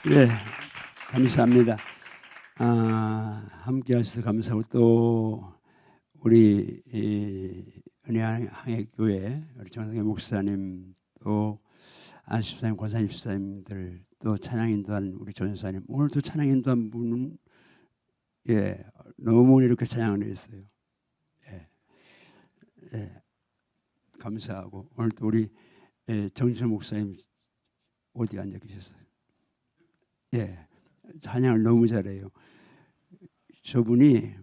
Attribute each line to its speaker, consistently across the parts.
Speaker 1: 예, 감사합니다. 함께 하셔서 감사하고 또 우리 은혜항해교회 우리 정상회 목사님 또 안수사님, 권사님, 집사님들 또 찬양 인도한 우리 전사님 오늘도 찬양 인도한 분은 너무 이렇게 찬양을 했어요. 감사하고 오늘 또 우리 정진석 목사님 어디 앉아 계셨어요? 찬양을 너무 잘해요. 저분이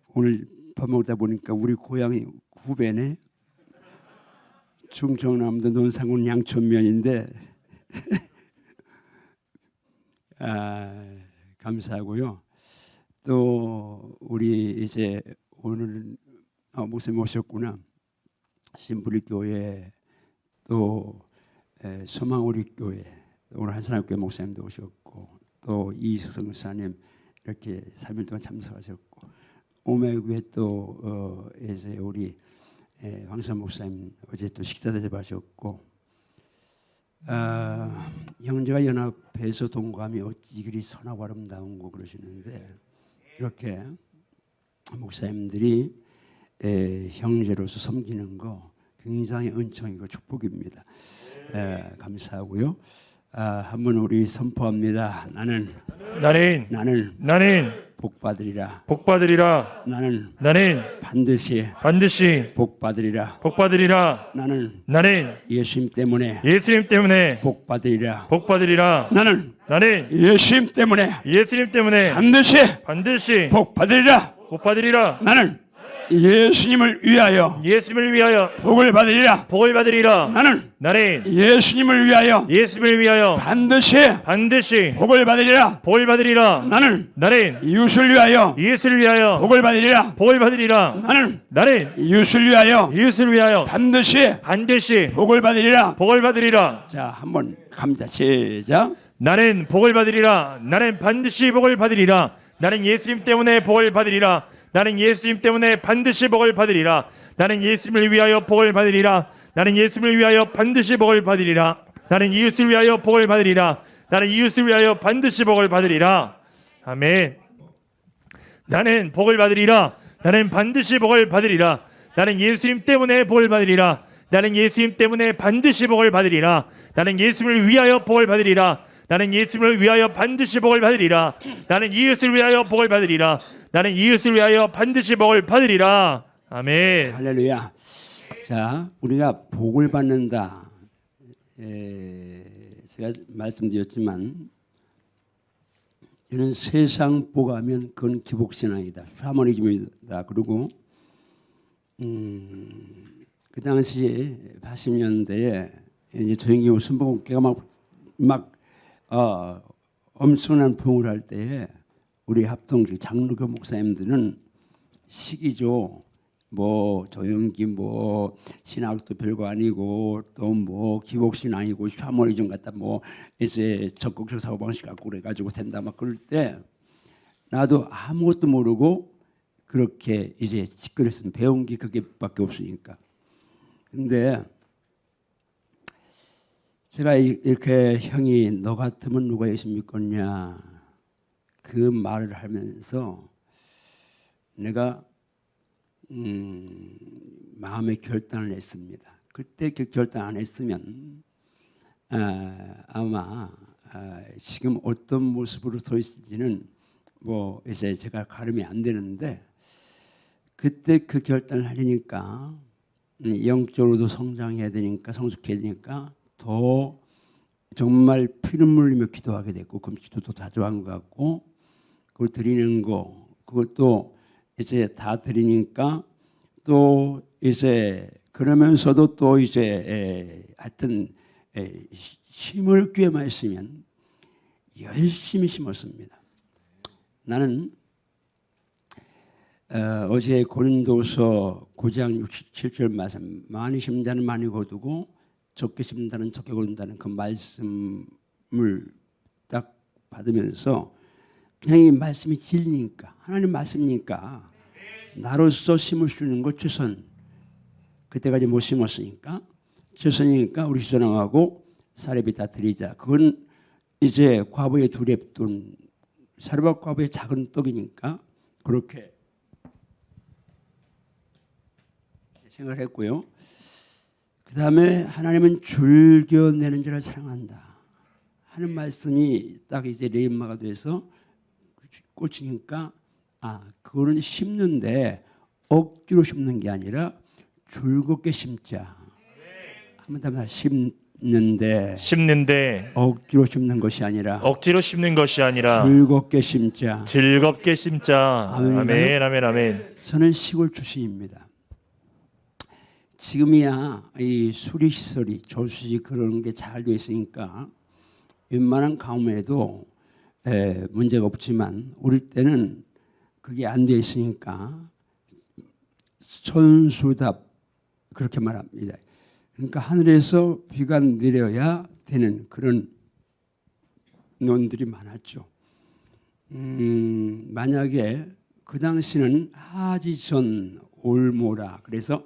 Speaker 1: 오늘 밥 먹다 보니까 우리 고향이 후배네. 충청남도 논산군 양천면인데 감사하고요. 또 우리 이제 오늘 목사님 오셨구나. 신부리교회 또 소망우리교회 오늘 한산학교회 목사님도 오셨고 또 이승사님 이렇게 3일 동안 참석하셨고 오매교회 또 이제 우리 황선 목사님 어제 또 식사 대접하셨고 형제가 연합해서 동감이 어찌 그리 선하고 아름다운 거 그러시는데 이렇게 목사님들이 형제로서 섬기는 거 굉장히 은총이고 축복입니다. 감사하고요. 한번 우리 선포합니다. 나는 복받으리라. 나는 반드시 복받으리라. 나는 예수님 때문에 복받으리라. 나는 예수님 때문에 반드시 복받으리라. 나는 예수님을 위하여 복을 받으리라. 나는 예수님을 위하여 반드시 복을 받으리라. 나는 이웃을 위하여 복을 받으리라. 나는 이웃을 위하여 반드시 복을 받으리라. 자, 한번 갑니다. 시작.
Speaker 2: 나는 복을 받으리라. 나는 반드시 복을 받으리라. 나는 예수님 때문에 복을 받으리라. 나는 예수님 때문에 반드시 복을 받으리라. 나는 예수님을 위하여 복을 받으리라. 나는 예수님을 위하여 반드시 복을 받으리라. 나는 이웃을 위하여 복을 받으리라. 나는 이웃을 위하여 반드시 복을 받으리라. 아멘. 나는 복을 받으리라. 나는 반드시 복을 받으리라. 나는 예수님 때문에 복을 받으리라. 나는 예수님 때문에 반드시 복을 받으리라. 나는 예수님을 위하여 복을 받으리라. 나는 예수님을 위하여 반드시 복을 받으리라. 나는 이웃을 위하여 복을 받으리라. 나는 이웃을 위하여 반드시 복을 받으리라. 아멘.
Speaker 1: 할렐루야. 자, 우리가 복을 받는다. 제가 말씀드렸지만 이는 세상 복하면 그건 기복신앙이다. 샤머니즘이다. 그리고 그 당시 80년대에 이제 조영기 순복음교회가 막 엄청난 부흥을 할 때에 우리 합동지 장로교 목사님들은 시기죠. 뭐 조영기 뭐 신학도 별거 아니고 또 뭐 기복신앙이고 샤머니즘 같다 뭐 이제 적극적 사고방식 갖고 그래가지고 된다 막 그럴 때 나도 아무것도 모르고 그렇게 이제 짓거렸습니다. 배운 게 그게밖에 없으니까. 근데 제가 이렇게 형이 너 같으면 누가 예수 믿겠냐 그 말을 하면서 내가 마음의 결단을 했습니다. 그때 그 결단 안 했으면 아마 지금 어떤 모습으로 서 있을지는 뭐 이제 제가 가름이 안 되는데 그때 그 결단을 하려니까 영적으로도 성장해야 되니까 성숙해야 되니까 더 정말 피눈물 흘리며 기도하게 됐고 그럼 기도도 자주 한 것 같고 그걸 드리는 거 그것도 이제 다 드리니까 또 이제 그러면서도 또 이제 하여튼 심을 꾀만 있으면 열심히 심었습니다. 나는 어제 고린도서 9장 67절 말씀 많이 심자는 많이 거두고 적게 심자는 적게 거둔다는 그 말씀을 딱 받으면서 그냥 이 말씀이 진리니까 하나님 말씀이니까 나로서 심을 수 있는 것 최선 그때까지 못 심었으니까 최선이니까 우리 수전하고 사례비 다 드리자. 그건 이제 과부의 두 랩돈, 사르밧 과부의 작은 떡이니까 그렇게 생각을 했고요. 그 다음에 하나님은 즐겨내는 자를 사랑한다 하는 말씀이 딱 이제 레인마가 돼서 꽂히니까 그거는 심는데 억지로 심는 게 아니라 즐겁게 심자. 한번 더 심는데 억지로 심는 것이 아니라 즐겁게 심자.
Speaker 2: 아멘, 아멘, 아멘.
Speaker 1: 저는 시골 출신입니다. 지금이야 이 수리 시설이 저수지 그런 게 잘 돼 있으니까 웬만한 가뭄에도 문제가 없지만 우리 때는 그게 안 돼 있으니까 천수답 그렇게 말합니다. 그러니까 하늘에서 비가 내려야 되는 그런 논들이 많았죠. 만약에 그 당시는 하지전 올모라 그래서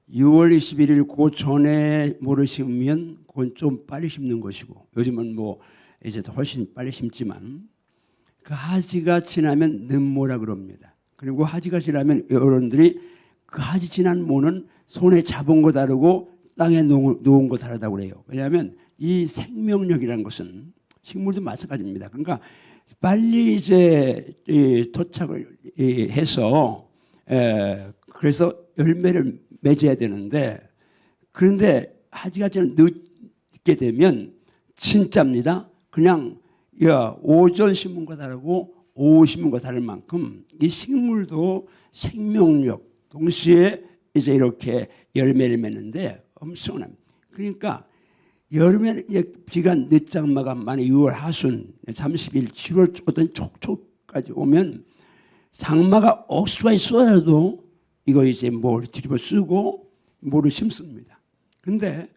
Speaker 1: 6월 21일 그 전에 모를 심으면 그건 좀 빨리 심는 것이고 요즘은 뭐 이제 더 훨씬 빨리 심지만 그 하지가 지나면 늦모라 그럽니다. 그리고 하지가 지나면 여러분들이 그 하지 지난 모는 손에 잡은 거 다르고 땅에 놓은 거 다르다고 그래요. 왜냐하면 이 생명력이라는 것은 식물도 마찬가지입니다. 그러니까 빨리 이제 도착을 해서 그래서 열매를 맺어야 되는데 그런데 하지가 늦게 되면 진짜입니다. 그냥 오전 심은 거 다르고 오후 심은 거 다를 만큼 이 식물도 생명력 동시에 이제 이렇게 열매를 맺는데 엄청납니다. 그러니까 여름에 비가 늦장마가 많이 6월 하순 30일 7월 어떤 촉촉까지 오면 장마가 억수가 쏟아져도 이거 이제 뭘 뒤집어 쓰고 뭐를 심습니다. 근데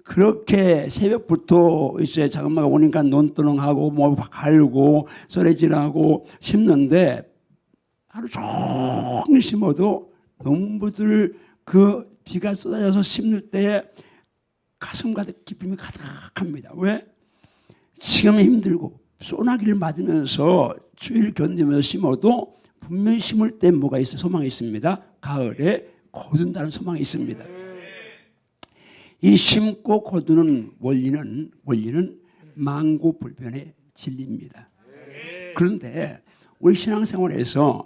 Speaker 1: 그렇게 새벽부터 이제 장마가 오니까 논두렁하고 뭐 갈고 썰해지나고 심는데 하루 종일 심어도 농부들 그 비가 쏟아져서 심을 때에 가슴 가득 기쁨이 가득합니다. 왜? 지금 힘들고 소나기를 맞으면서 추위를 견디면서 심어도 분명히 심을 때 뭐가 있어? 소망이 있습니다. 가을에 거둔다는 소망이 있습니다. 이 심고 거두는 원리는 만고불변의 진리입니다. 그런데 우리 신앙생활에서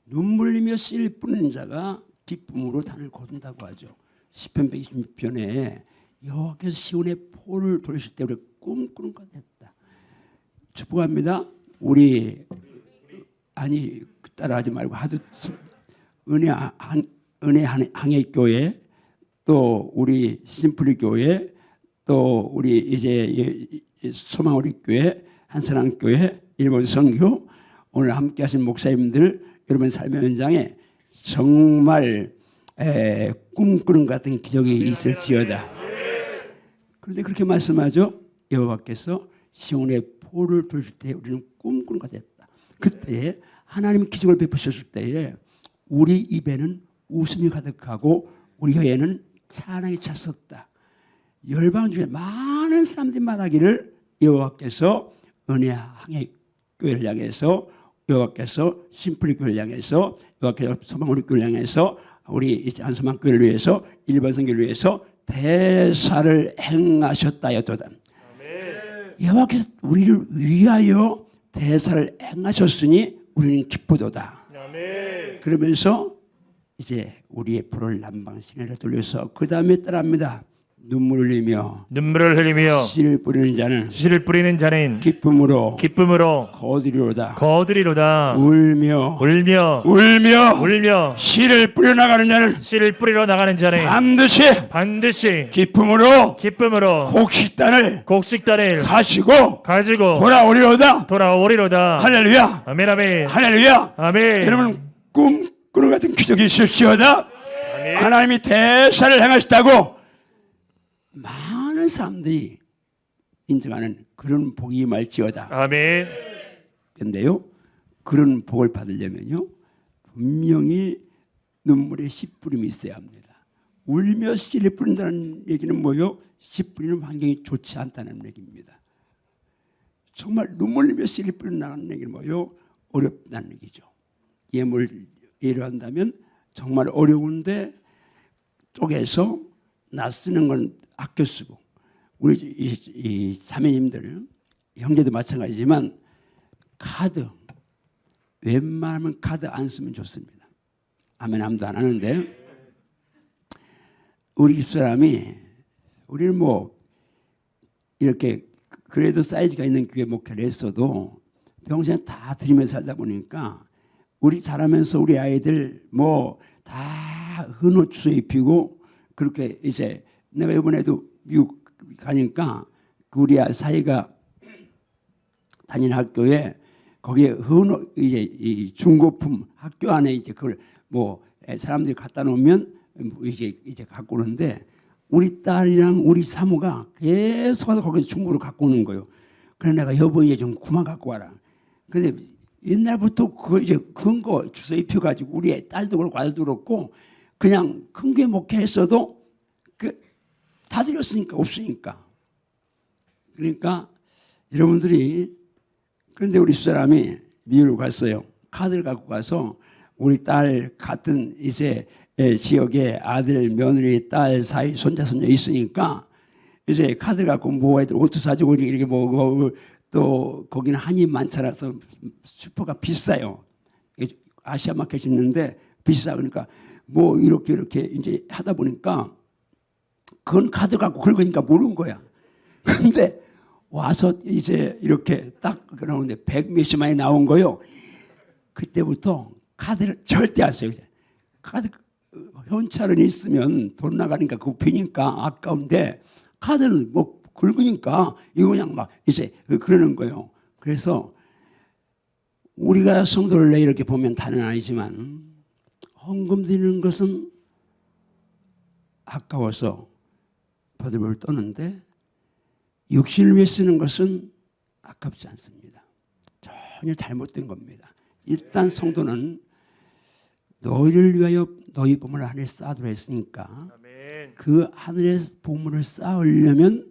Speaker 1: 눈물 흘리며 씨를 뿌리는 자가 기쁨으로 단을 거둔다고 하죠. 시편 126편에 여호와께서 시온의 포를 돌리실 때 우리 꿈꾸는 것 같다. 축복합니다. 우리 따라하지 말고 하도 은혜 항해교회 또 우리 심플리 교회 또 우리 이제 소망우리 교회 한사랑 교회 일본 선교 오늘 함께하신 목사님들 여러분 삶의 현장에 정말 꿈꾸는 것 같은 기적이 있을지어다. 그런데 그렇게 말씀하죠. 여호와께서 시온의 포를 돌실 때 우리는 꿈꾸는 것 같았다. 그때 하나님 기적을 베푸셨을 때에 우리 입에는 웃음이 가득하고 우리 혀에는 찬양이 찼었다. 열방 중에 많은 사람들이 말하기를 여호와께서 은혜 항해 교회를 향해서 여호와께서 심플리 교회를 향해서 여호와께서 소망우리 교회를 향해서 우리 이제 한소망 교회를 위해서 일반 선교를 위해서 대사를 행하셨다였도다. 여호와께서 우리를 위하여 대사를 행하셨으니 우리는 기쁘도다. 그러면서 이제 우리의 불을 남방 시내를 돌려서 그 다음에 따라합니다. 눈물을 흘리며 씨를 뿌리는 자는 기쁨으로 거두리로다. 울며 씨를 뿌려 나가는 자는 반드시 기쁨으로 곡식단을 가지고 돌아오리로다. 할렐루야.
Speaker 2: 아멘.
Speaker 1: 할렐루야. 여러분 꿈꾸는 같은 기적이 있을지어다. 하나님이 대사를 행하셨다고 많은 사람들이 인정하는 그런 복이 임할지어다.
Speaker 2: 아멘.
Speaker 1: 그런데요, 그런 복을 받으려면요, 분명히 눈물에 씨 뿌림이 있어야 합니다. 울며 씨를 뿌린다는 얘기는 뭐요? 씨 뿌리는 환경이 좋지 않다는 얘기입니다. 정말 눈물 흘리며 씨를 뿌려나가는 얘기는 뭐예요? 어렵다는 얘기죠. 예물 예를 한다면 정말 어려운데 쪼개서 나 쓰는 건 아껴 쓰고, 우리 이 자매님들 형제도 마찬가지지만 카드 웬만하면 카드 안 쓰면 좋습니다. 아멘 아무도 안 하는데 우리 집사람이 우리는 뭐 이렇게 그래도 사이즈가 있는 교회 목회를 했어도 평생 다 드리면서 살다 보니까 우리 자라면서 우리 아이들 뭐 다 헌옷 주워 입히고 그렇게 이제 내가 이번에도 미국 가니까 그 우리 사이가 다니는 학교에 거기에 헌옷 이제 이 중고품 학교 안에 이제 그걸 뭐 사람들이 갖다 놓으면 이제 갖고 오는데 우리 딸이랑 우리 사모가 계속 와서 거기서 중고로 갖고 오는 거예요. 그래 내가 여보 얘 좀 그만 갖고 와라. 근데 옛날부터 그 이제 큰 거 주워 입혀가지고 우리 딸도 그렇고 아들도 그렇고 그냥 큰 게 목회했어도 다 드렸으니까 없으니까. 그러니까 여러분들이 그런데 우리 집사람이 미국으로 갔어요. 카드를 갖고 가서 우리 딸 같은 이제 지역에 아들, 며느리, 딸, 사이, 손자, 손녀 있으니까 이제 카드 갖고 뭐 애들 옷도 사주고 이렇게 뭐 또 거기는 한이 많잖아서 슈퍼가 비싸요. 아시아 마켓이 있는데 비싸. 그러니까 뭐 이렇게 이제 하다 보니까 그건 카드 갖고 긁으니까 모르는 거야. 그런데 와서 이제 이렇게 딱 그러는데 100 몇십만이 나온 거요. 그때부터 카드를 절대 안 써요. 카드 현찰은 있으면 돈 나가니까 그거 비니까 아까운데 카드는 뭐 긁으니까 이거 그냥 막 이제 그러는 거예요. 그래서 우리가 성도를 이렇게 보면 다는 아니지만 헌금 드리는 것은 아까워서 버들버들 떠는데 육신을 위해 쓰는 것은 아깝지 않습니다. 전혀 잘못된 겁니다. 일단 성도는 너희를 위하여 너희 보물을 하늘에 쌓아두라 했으니까
Speaker 2: 아멘.
Speaker 1: 그 하늘의 보물을 쌓으려면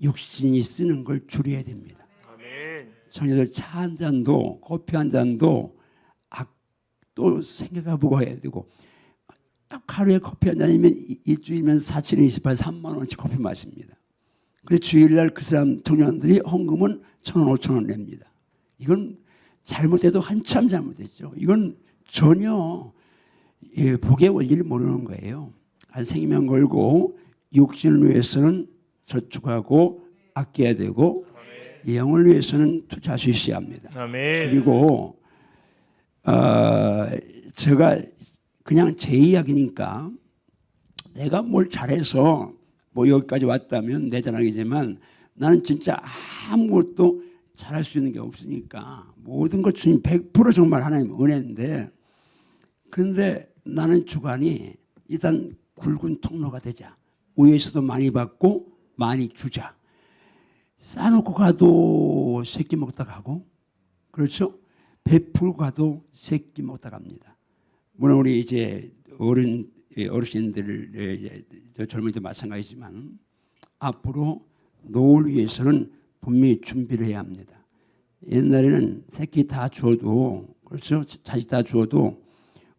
Speaker 1: 육신이 쓰는 걸 줄여야 됩니다.
Speaker 2: 아멘.
Speaker 1: 저녁들 차 한 잔도 커피 한 잔도 또 생각해보고 해야 되고 딱 하루에 커피 한 잔이면 일주일이면 4, 7, 28, 3만 원어치 커피 마십니다. 그래서 주일날 그 사람 청년들이 헌금은 1,000원, 5,000원 냅니다. 이건 잘못해도 한참 잘못했죠. 이건 전혀 복의 원리를 모르는 거예요. 생명 걸고 육신을 위해서는 저축하고 아껴야 되고 영을 위해서는 투자할 수 있어야 합니다.
Speaker 2: 아멘.
Speaker 1: 그리고 제가 그냥 제 이야기니까 내가 뭘 잘해서 뭐 여기까지 왔다면 내 자랑이지만 나는 진짜 아무것도 잘할 수 있는 게 없으니까 모든 것 주님 100% 정말 하나님 은혜인데 그런데 나는 주관이 일단 굵은 통로가 되자. 위에서도 많이 받고 많이 주자. 싸놓고 가도 새끼 먹다 가고 그렇죠? 베풀고 가도 새끼 먹다 갑니다. 물론 우리 이제 어르신들 이제 젊은이도 마찬가지지만 앞으로 노후를 위해서는 분명히 준비를 해야 합니다. 옛날에는 새끼 다 주어도 그렇죠? 자식 다 주어도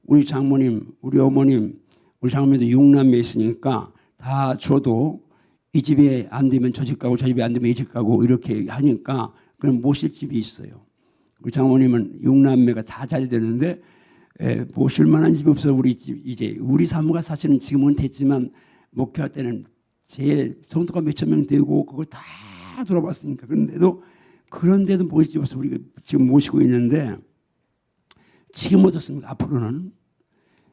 Speaker 1: 우리 장모님, 우리 어머님, 우리 장모님도 6남매 있으니까 다 줘도 이 집에 안 되면 저 집 가고 저 집에 안 되면 이 집 가고 이렇게 하니까 그럼 모실 집이 있어요. 우리 장모님은 6남매가 다 잘 되는데 모실 만한 집이 없어. 우리 집 이제 우리 사모가 사실은 지금 은퇴했지만 목회할 때는 제일 성도가 몇천 명 되고 그걸 다 돌아봤으니까 그런데도 모실 집이 없어. 우리가 지금 모시고 있는데 지금 어떻습니까? 앞으로는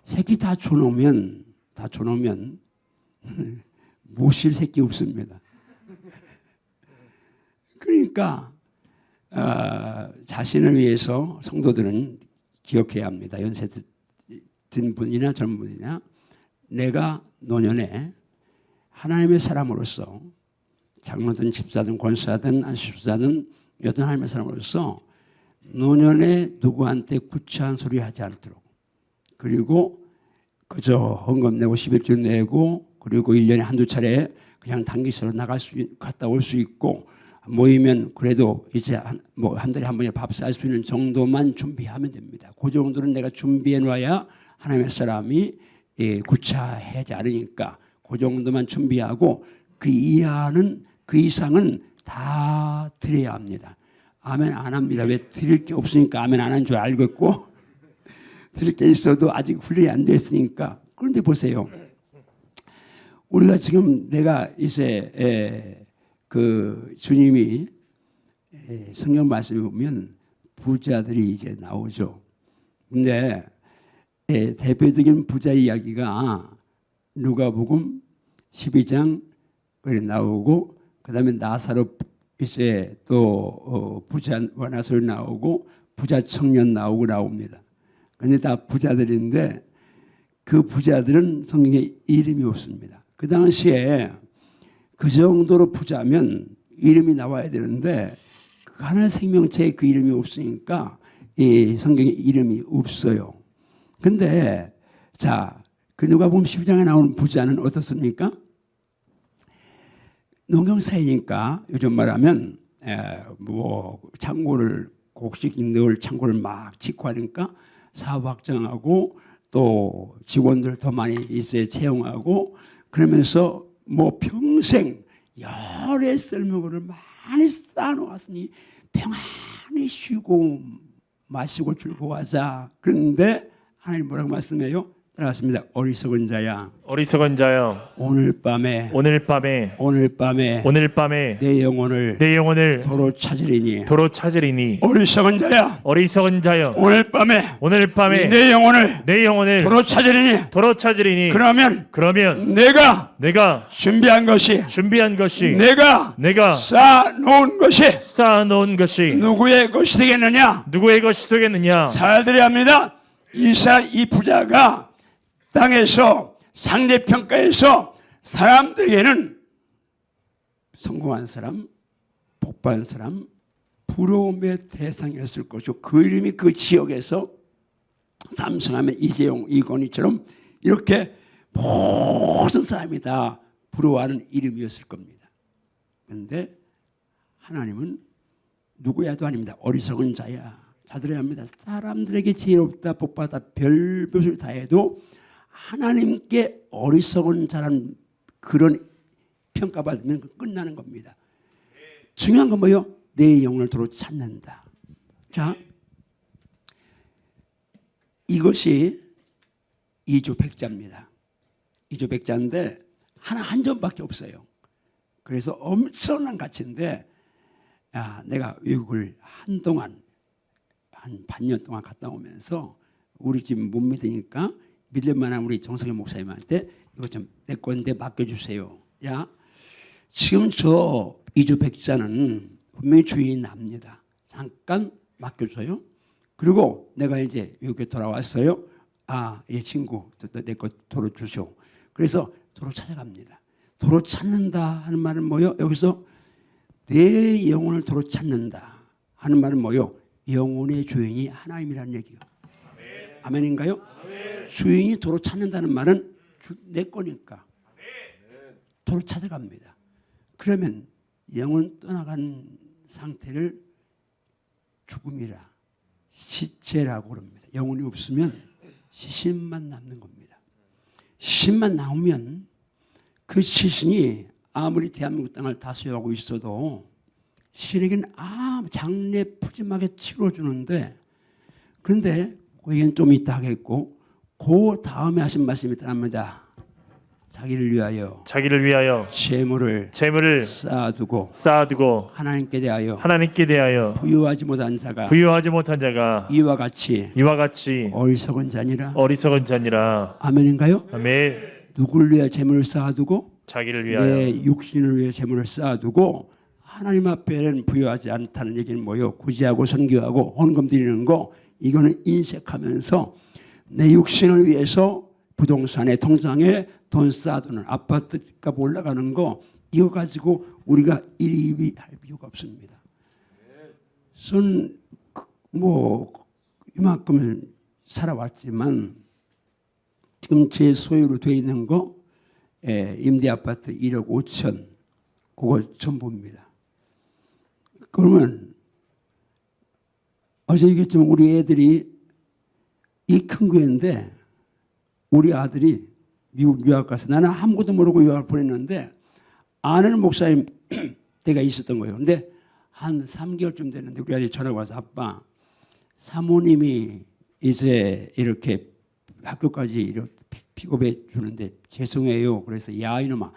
Speaker 1: 새끼 다 줘놓으면 모실 새끼 없습니다. 그러니까 자신을 위해서 성도들은 기억해야 합니다. 연세 든 분이나 젊은 분이나 내가 노년에 하나님의 사람으로서 장로든 집사든 권사든 안수집사든 여든 하나님의 사람으로서 노년에 누구한테 구차한 소리 하지 않도록 그리고 그저 헌금 내고 11조 내고 그리고 1년에 한두 차례 그냥 단기시로 갔다 올 수 있고 모이면 그래도 이제 한 달에 한 번에 밥 살 수 있는 정도만 준비하면 됩니다. 그 정도는 내가 준비해 놔야 하나님의 사람이 구차하지 않으니까 그 정도만 준비하고 그 이하는 그 이상은 다 드려야 합니다. 아멘 안 합니다. 왜? 드릴 게 없으니까 아멘 안 한 줄 알겠고 드릴 게 있어도 아직 훈련이 안 됐으니까. 그런데 보세요. 우리가 지금 내가 이제 그 주님이 성경 말씀에 보면 부자들이 이제 나오죠. 근데 대표적인 부자 이야기가 누가복음 12장 그래 나오고 그다음에 나사로 이제 또 부자 나사로 나오고 부자 청년 나옵니다. 근데 다 부자들인데 그 부자들은 성경에 이름이 없습니다. 그 당시에 그 정도로 부자면 이름이 나와야 되는데 하나의 생명체에 그 이름이 없으니까 이 성경에 이름이 없어요. 근데 자, 그 누가복음 12장에 나오는 부자는 어떻습니까? 농경사회니까 요즘 말하면 뭐 창고를 곡식 넣을 창고를 막 짓고 하니까 사업 확장하고 또 직원들 더 많이 있어야 채용하고 그러면서 뭐 평생 열의 썰매를 많이 쌓아놓았으니 평안히 쉬고 마시고 즐거워하자. 그런데 하나님 뭐라고 말씀해요? 따라갔습니다. 어리석은 자야.
Speaker 2: 어리석은 자여
Speaker 1: 오늘 밤에
Speaker 2: 내 영혼을
Speaker 1: 도로 찾으리니. 어리석은 자야. 오늘 밤에 내 영혼을 도로 찾으리니. 그러면 내가 준비한 것이 내가 쌓아놓은 것이 누구의 것이 되겠느냐? 잘 들어야 합니다. 이 부자가 땅에서 상대평가에서 사람들에게는 성공한 사람, 복받은 사람, 부러움의 대상이었을 것이고 그 이름이 그 지역에서 삼성하면 이재용, 이건희처럼 이렇게 모든 사람이 다 부러워하는 이름이었을 겁니다. 그런데 하나님은 누구야도 아닙니다. 어리석은 자야. 잘 들어야 합니다. 사람들에게 지혜롭다, 복받아 별것을 다 해도 하나님께 어리석은 자라는 그런 평가받으면 끝나는 겁니다. 중요한 건 뭐예요? 내 영혼을 도로 찾는다. 자, 이것이 이조백자입니다. 이조백자인데 한 점밖에 없어요. 그래서 엄청난 가치인데 내가 외국을 한동안 한 반년 동안 갔다 오면서 우리 집 못 믿으니까 믿을 만한 우리 정성희 목사님한테 이거 좀 내 건데 맡겨주세요. 야, 지금 저 이조백자는 분명히 주인이 납니다. 잠깐 맡겨줘요. 그리고 내가 이제 외국에 돌아왔어요. 이 친구 내 거 도로 주시오. 그래서 도로 찾아갑니다. 도로 찾는다 하는 말은 뭐요? 여기서 내 영혼을 도로 찾는다 하는 말은 뭐요? 영혼의 주인이 하나님이라는 얘기예요. 아멘인가요? 아멘. 주인이 도로 찾는다는 말은 내 거니까 도로 찾아갑니다. 그러면 영혼 떠나간 상태를 죽음이라 시체라고 그럽니다. 영혼이 없으면 시신만 남는 겁니다. 시신만 나오면 그 시신이 아무리 대한민국 땅을 다스려가고 있어도 시신에게는 장례 푸짐하게 치러주는데 그런데 그 얘기는 좀 이따 하겠고 그 다음에 하신 말씀이 있답니다. 자기를 위하여 재물을 쌓아두고 하나님께 대하여 부유하지 못한 자가 이와 같이 어리석은 자니라. 아멘인가요?
Speaker 2: 아멘.
Speaker 1: 누구를 위해 재물을 쌓아두고
Speaker 2: 자기를 위하여
Speaker 1: 내 육신을 위해 재물을 쌓아두고 하나님 앞에는 부유하지 않다는 얘기는 뭐예요? 구제하고 선교하고 헌금 드리는 거 이거는 인색하면서 내 육신을 위해서 부동산에 통장에 돈 쌓아두는 아파트값 올라가는 거 이거 가지고 우리가 일입이 할 필요가 없습니다. 전 뭐 이만큼을 살아왔지만 지금 제 소유로 되어 있는 거 임대 아파트 1억 5천 그거 전부입니다. 그러면 어제 얘기했지만 우리 애들이 이 큰 교회인데 우리 아들이 미국 유학 가서 나는 아무것도 모르고 유학을 보냈는데 아는 목사님 때가 있었던 거예요. 근데 한 3개월쯤 됐는데 우리 아들이 전화가 와서 아빠 사모님이 이제 이렇게 학교까지 이렇게 픽업해 주는데 죄송해요. 그래서 야 이놈아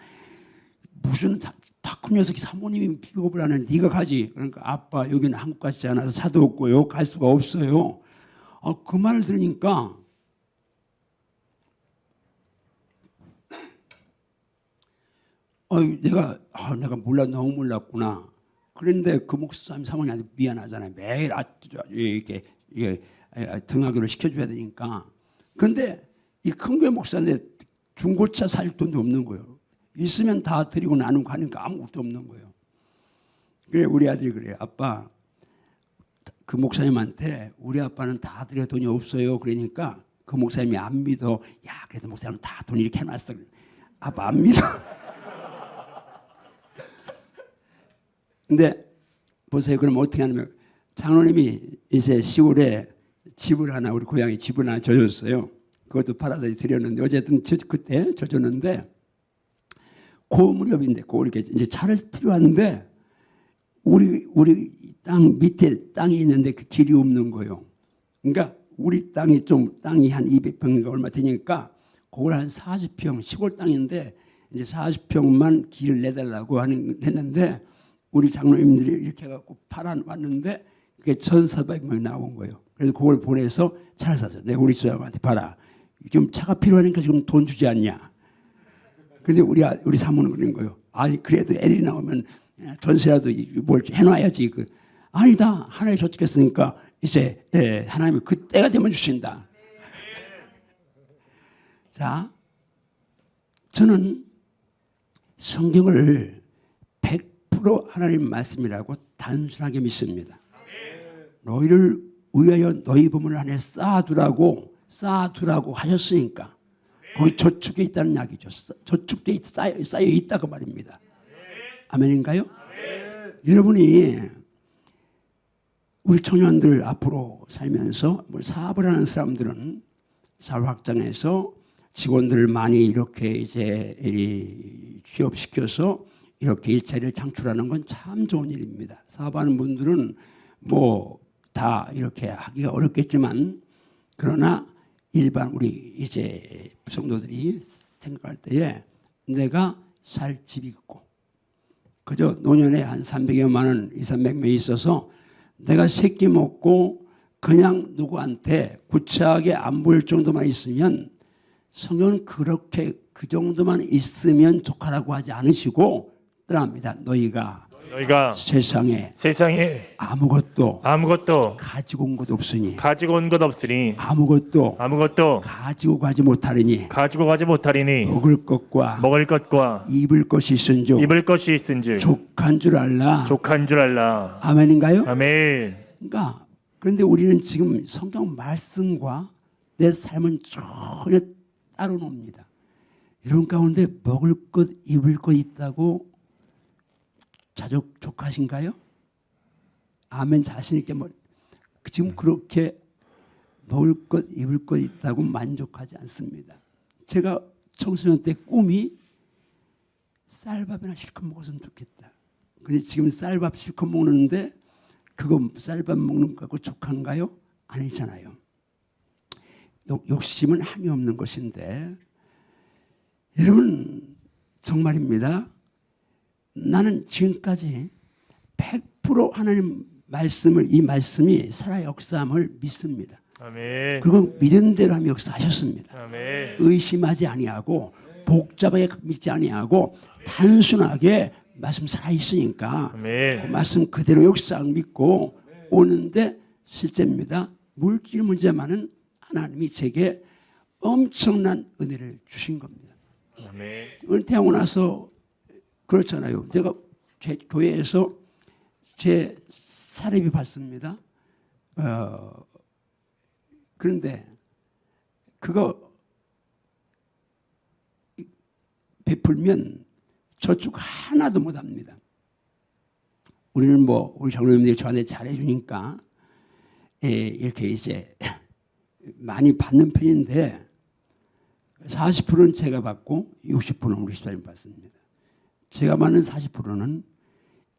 Speaker 1: 무슨 다 큰 녀석이 사모님이 픽업을 하는 네가 가지. 그러니까 아빠 여기는 한국 같지 않아서 차도 없고요. 갈 수가 없어요. 그 말을 들으니까 내가 너무 몰랐구나. 그런데 그 목사님 사모님한테 미안하잖아요. 매일 이렇게 등하교를 시켜줘야 되니까. 그런데 이 큰 교회 목사인데 중고차 살 돈도 없는 거예요. 있으면 다 드리고 나누고 하니까 아무것도 없는 거예요. 그래 우리 아들이 그래요. 아빠 그 목사님한테 우리 아빠는 다 드려 돈이 없어요. 그러니까 그 목사님이 안 믿어. 야 그래도 목사님은 다 돈 이렇게 해놨어. 아빠 안 믿어. 근데 보세요. 그럼 어떻게 하냐면 장로님이 이제 시골에 집을 하나 우리 고향에 집을 하나 줘줬어요. 그것도 팔아서 드렸는데 어쨌든 그때 줘줬는데 그 무렵인데 그 이렇게 이제 차를 필요한데 우리 땅 밑에 땅이 있는데 그 길이 없는 거예요. 그러니까 우리 땅이 한 200평인가 얼마 되니까 그걸 한 40평 시골 땅인데 이제 40평만 길을 내달라고 했는데 우리 장로님들이 이렇게 해갖고 팔아왔는데 그게 1,400명이 나온 거예요. 그래서 그걸 보내서 차를 샀어요. 내가 우리 집사람한테 봐라. 지금 차가 필요하니까 지금 돈 주지 않냐. 근데 우리 사모는 그런 거예요. 아니 그래도 애들이 나오면 전세라도 뭘 해놔야지. 아니다. 하나님 저축했으니까 이제 하나님이 그때가 되면 주신다. 자, 저는 성경을 100% 하나님 말씀이라고 단순하게 믿습니다. 너희를 위하여 너희 보물 안에 쌓아두라고 하셨으니까 거기 저축에 있다는 이야기죠. 저축에 쌓여 있다고 말입니다. 아멘인가요? 여러분이 우리 청년들 앞으로 살면서 사업을 하는 사람들은 사업 확장해서 직원들을 많이 이렇게 이제 취업시켜서 이렇게 일자리를 창출하는 건 참 좋은 일입니다. 사업하는 분들은 뭐 다 이렇게 하기가 어렵겠지만 그러나 일반 우리 이제 성도들이 생각할 때에 내가 살 집이 있고 그저 노년에 한 300여만 원, 200~300명이 있어서 내가 새끼 먹고 그냥 누구한테 구차하게 안 보일 정도만 있으면 성경은 그렇게 그 정도만 있으면 좋다라고 하지 않으시고 떠납니다. 너희가 세상에 아무것도 가지고 온 것 없으니 아무것도 가지고 가지 못하리니 먹을 것과 입을 것이 있은즉 족한 줄 알라. 아멘인가요?
Speaker 2: 아멘.
Speaker 1: 그러니까 그런데 우리는 지금 성경 말씀과 내 삶은 전혀 따로 놉니다. 이런 가운데 먹을 것 입을 것 있다고 족하신가요? 아멘. 자신 있게 지금 그렇게 먹을 것 입을 것 있다고 만족하지 않습니다. 제가 청소년 때 꿈이 쌀밥이나 실컷 먹었으면 좋겠다. 근데 지금 쌀밥 실컷 먹는데 그거 쌀밥 먹는 거 갖고 족한가요? 아니잖아요. 욕심은 한이 없는 것인데 여러분 정말입니다. 나는 지금까지 100% 하나님 이 말씀이 살아 역사함을 믿습니다.
Speaker 2: 아멘.
Speaker 1: 그리고 믿은 대로 하며 역사하셨습니다.
Speaker 2: 아멘.
Speaker 1: 의심하지 아니하고 복잡하게 믿지 아니하고 단순하게 말씀 살아 있으니까
Speaker 2: 아멘.
Speaker 1: 그 말씀 그대로 역사를 믿고 오는데 실제입니다. 물질 문제만은 하나님이 제게 엄청난 은혜를 주신 겁니다.
Speaker 2: 아멘.
Speaker 1: 은퇴하고 나서 그렇잖아요. 제가 제 교회에서 제 사례비 받습니다. 그런데 그거 베풀면 저축 하나도 못합니다. 우리는 뭐 우리 장로님들이 저한테 잘해주니까 이렇게 이제 많이 받는 편인데 40%는 제가 받고 60%는 우리 집사님 받습니다. 제가 받는 40%는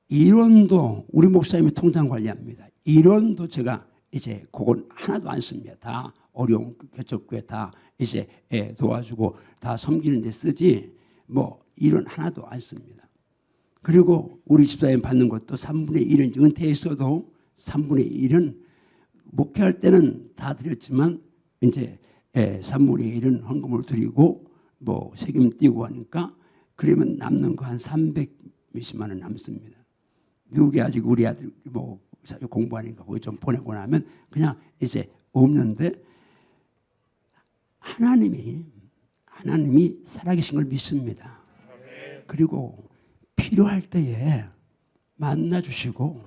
Speaker 1: 이론도 우리 목사님이 통장 관리합니다. 이론도 제가 이제 그건 하나도 안 씁니다. 다 어려운 개척교회 다 이제 도와주고 다 섬기는 데 쓰지 뭐 이론 하나도 안 씁니다. 그리고 우리 집사님 받는 것도 3분의 1은 은퇴했어도 3분의 1은 목회할 때는 다 드렸지만 이제 3분의 1은 헌금을 드리고 뭐 세금 띄고 하니까 그러면 남는 거 한 300 몇십만 원 남습니다. 미국에 아직 우리 아들 뭐 공부하니까 거기 좀 보내고 나면 그냥 이제 없는데 하나님이 살아계신 걸 믿습니다. 그리고 필요할 때에 만나주시고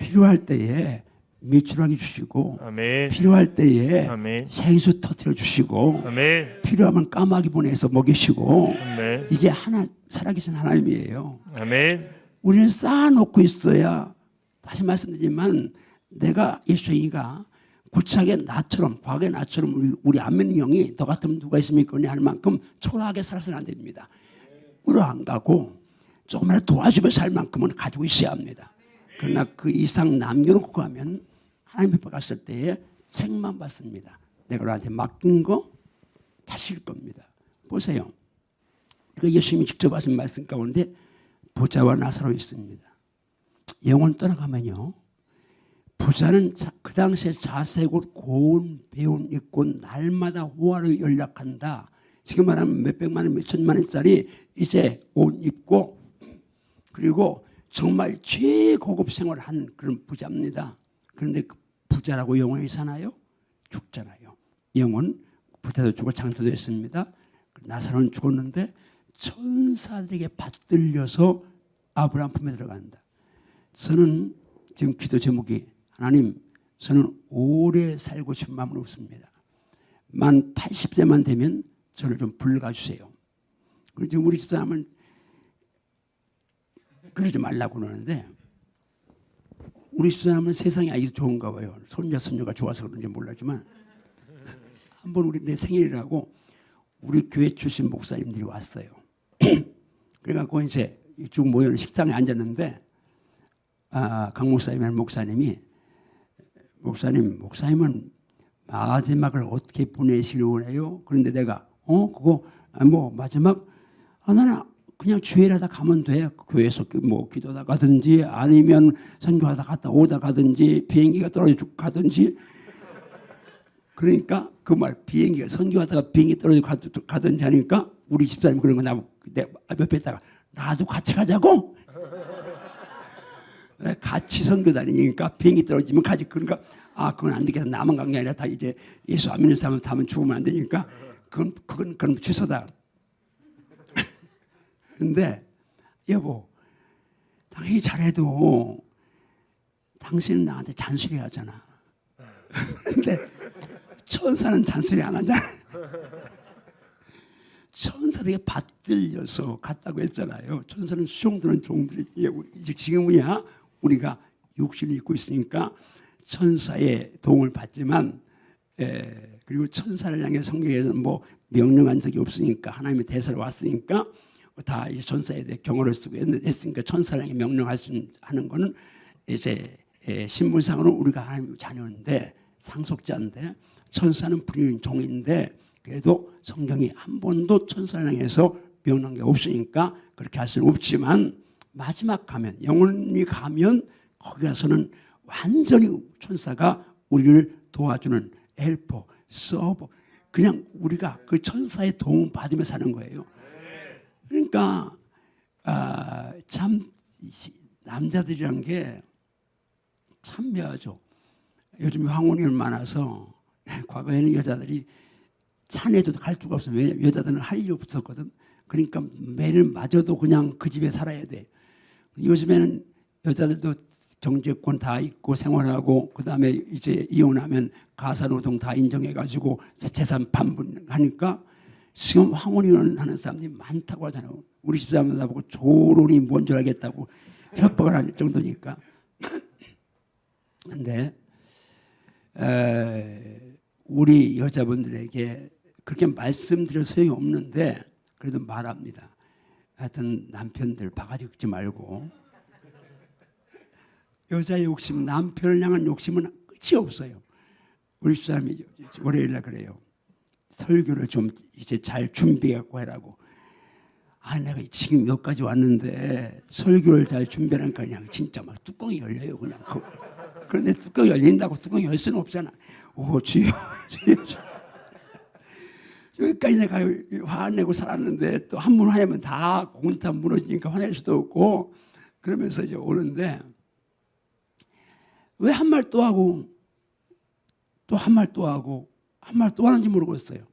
Speaker 1: 필요할 때에 매출하게 주시고
Speaker 2: 아멘.
Speaker 1: 필요할 때에
Speaker 2: 아멘.
Speaker 1: 생수 터뜨려 주시고
Speaker 2: 아멘.
Speaker 1: 필요하면 까마귀 보내서 먹이시고
Speaker 2: 아멘.
Speaker 1: 이게 하나 살아계신 하나님이에요.
Speaker 2: 아멘.
Speaker 1: 우리는 쌓아놓고 있어야 다시 말씀드리지만 내가 예수이가 구차하게 나처럼 과거의 나처럼 우리 안면이 형이 너 같으면 누가 있습니까? 할 만큼 초라하게 살아서는 안 됩니다. 울어 안 가고 조금이라도 도와주며 살 만큼은 가지고 있어야 합니다. 그러나 그 이상 남겨놓고 가면 하나님 앞에 갔을 때에 책만 받습니다. 내가 너한테 맡긴 거 다실 겁니다. 보세요. 이거 예수님이 직접 하신 말씀 가운데 부자와 나사로 있습니다. 영혼 떠나가면요. 부자는 그 당시에 자세고 고운 배운 있고 날마다 호화로 연락한다. 지금 말하면 몇백만 원, 몇천만 원짜리 이제 옷 입고 그리고 정말 최고급 생활을 한 그런 부자입니다. 그런데 그 부자라고 영원히 사나요? 죽잖아요. 영혼 부자도 죽고 장사도 했습니다. 나사로는 죽었는데 천사들에게 받들려서 아브라함 품에 들어간다. 저는 지금 기도 제목이 하나님 저는 오래 살고 싶은 마음은 없습니다. 만 80세만 되면 저를 좀 불러주세요. 그리고 우리 집사람은 그러지 말라고 그러는데 우리 집사람은 세상이 아주 좋은가 봐요. 손자 손녀가 좋아서 그런지 몰랐지만 한번 우리 내 생일이라고 우리 교회 출신 목사님들이 왔어요. 그래갖고 이제 쭉 모여는 식당에 앉았는데 강 목사님이라는 목사님은 마지막을 어떻게 보내시려고 해요? 그런데 내가 그거 뭐 마지막 나는 그냥 주일하다 가면 돼. 교회에서 뭐 기도하다 가든지 아니면 선교하다 갔다 오다 가든지 비행기가 떨어져 가든지 그러니까 그 말 비행기가 선교하다가 비행기 떨어져 가든지 하니까 우리 집사님 그런 거 내 옆에 있다가 나도 같이 가자고 같이 선교 다니니까 비행기 떨어지면 가지 그러니까 그건 안 되겠다. 나만 간 게 아니라 다 이제 예수 안 믿는 사람 타면 죽으면 안 되니까 그건 취소다. 근데 여보 당신이 잘해도 당신은 나한테 잔소리 하잖아. 근데 천사는 잔소리 안 하잖아. 천사들에게 받들려서 갔다고 했잖아요. 천사는 수종드는 종들이 지금이야 우리가 육신을 입고 있으니까 천사의 도움을 받지만 그리고 천사를 향해 성경에서 뭐 명령한 적이 없으니까 하나님의 대사로 왔으니까 다 이제 천사에 대해 경어를 쓰고 했으니까 천사를 향해 명령할 수 하는 거는 이제 신분상으로 우리가 하나님의 자녀인데 상속자인데 천사는 불리는 종인데 그래도 성경이 한 번도 천사를 향해서 명령한 게 없으니까 그렇게 할 수는 없지만 마지막 가면 영혼이 가면 거기 가서는 완전히 천사가 우리를 도와주는 헬퍼, 서버 그냥 우리가 그 천사의 도움 받으며 사는 거예요. 그러니까 참 남자들이란 게 참 묘하죠. 요즘 황혼이 많아서 과거에는 여자들이 산에도 갈 수가 없어요. 왜냐면 여자들은 할 일이 없었거든. 그러니까 매일 맞아도 그냥 그 집에 살아야 돼. 요즘에는 여자들도 경제권 다 있고 생활하고 그다음에 이제 이혼하면 가사노동 다 인정해가지고 재산 반분하니까 지금 황혼이하는 사람들이 많다고 하잖아요. 우리 집사람 나보고 조론이 뭔 줄 알겠다고 협박을 할 정도니까. 근데 우리 여자분들에게 그렇게 말씀드려 소용이 없는데 그래도 말합니다. 하여튼 남편들 바가지 긁지 말고, 여자의 욕심, 남편을 향한 욕심은 끝이 없어요. 우리 집사람이 월요일날 그래요. 설교를 좀 이제 잘 준비해갖고 해라고. 아, 내가 지금 여기까지 왔는데 설교를 잘 준비하니까 그냥 진짜 막 뚜껑이 열려요. 그냥. 그런데 뚜껑이 열린다고 뚜껑이 열 수는 없잖아. 오, 주여, 주여, 주여. 여기까지 내가 화내고 살았는데 또 한 번 화내면 다 공타 무너지니까 화낼 수도 없고, 그러면서 이제 오는데 왜 한 말 또 하고 또 한 말 또 하고 한 말 또 하는지 모르겠어요.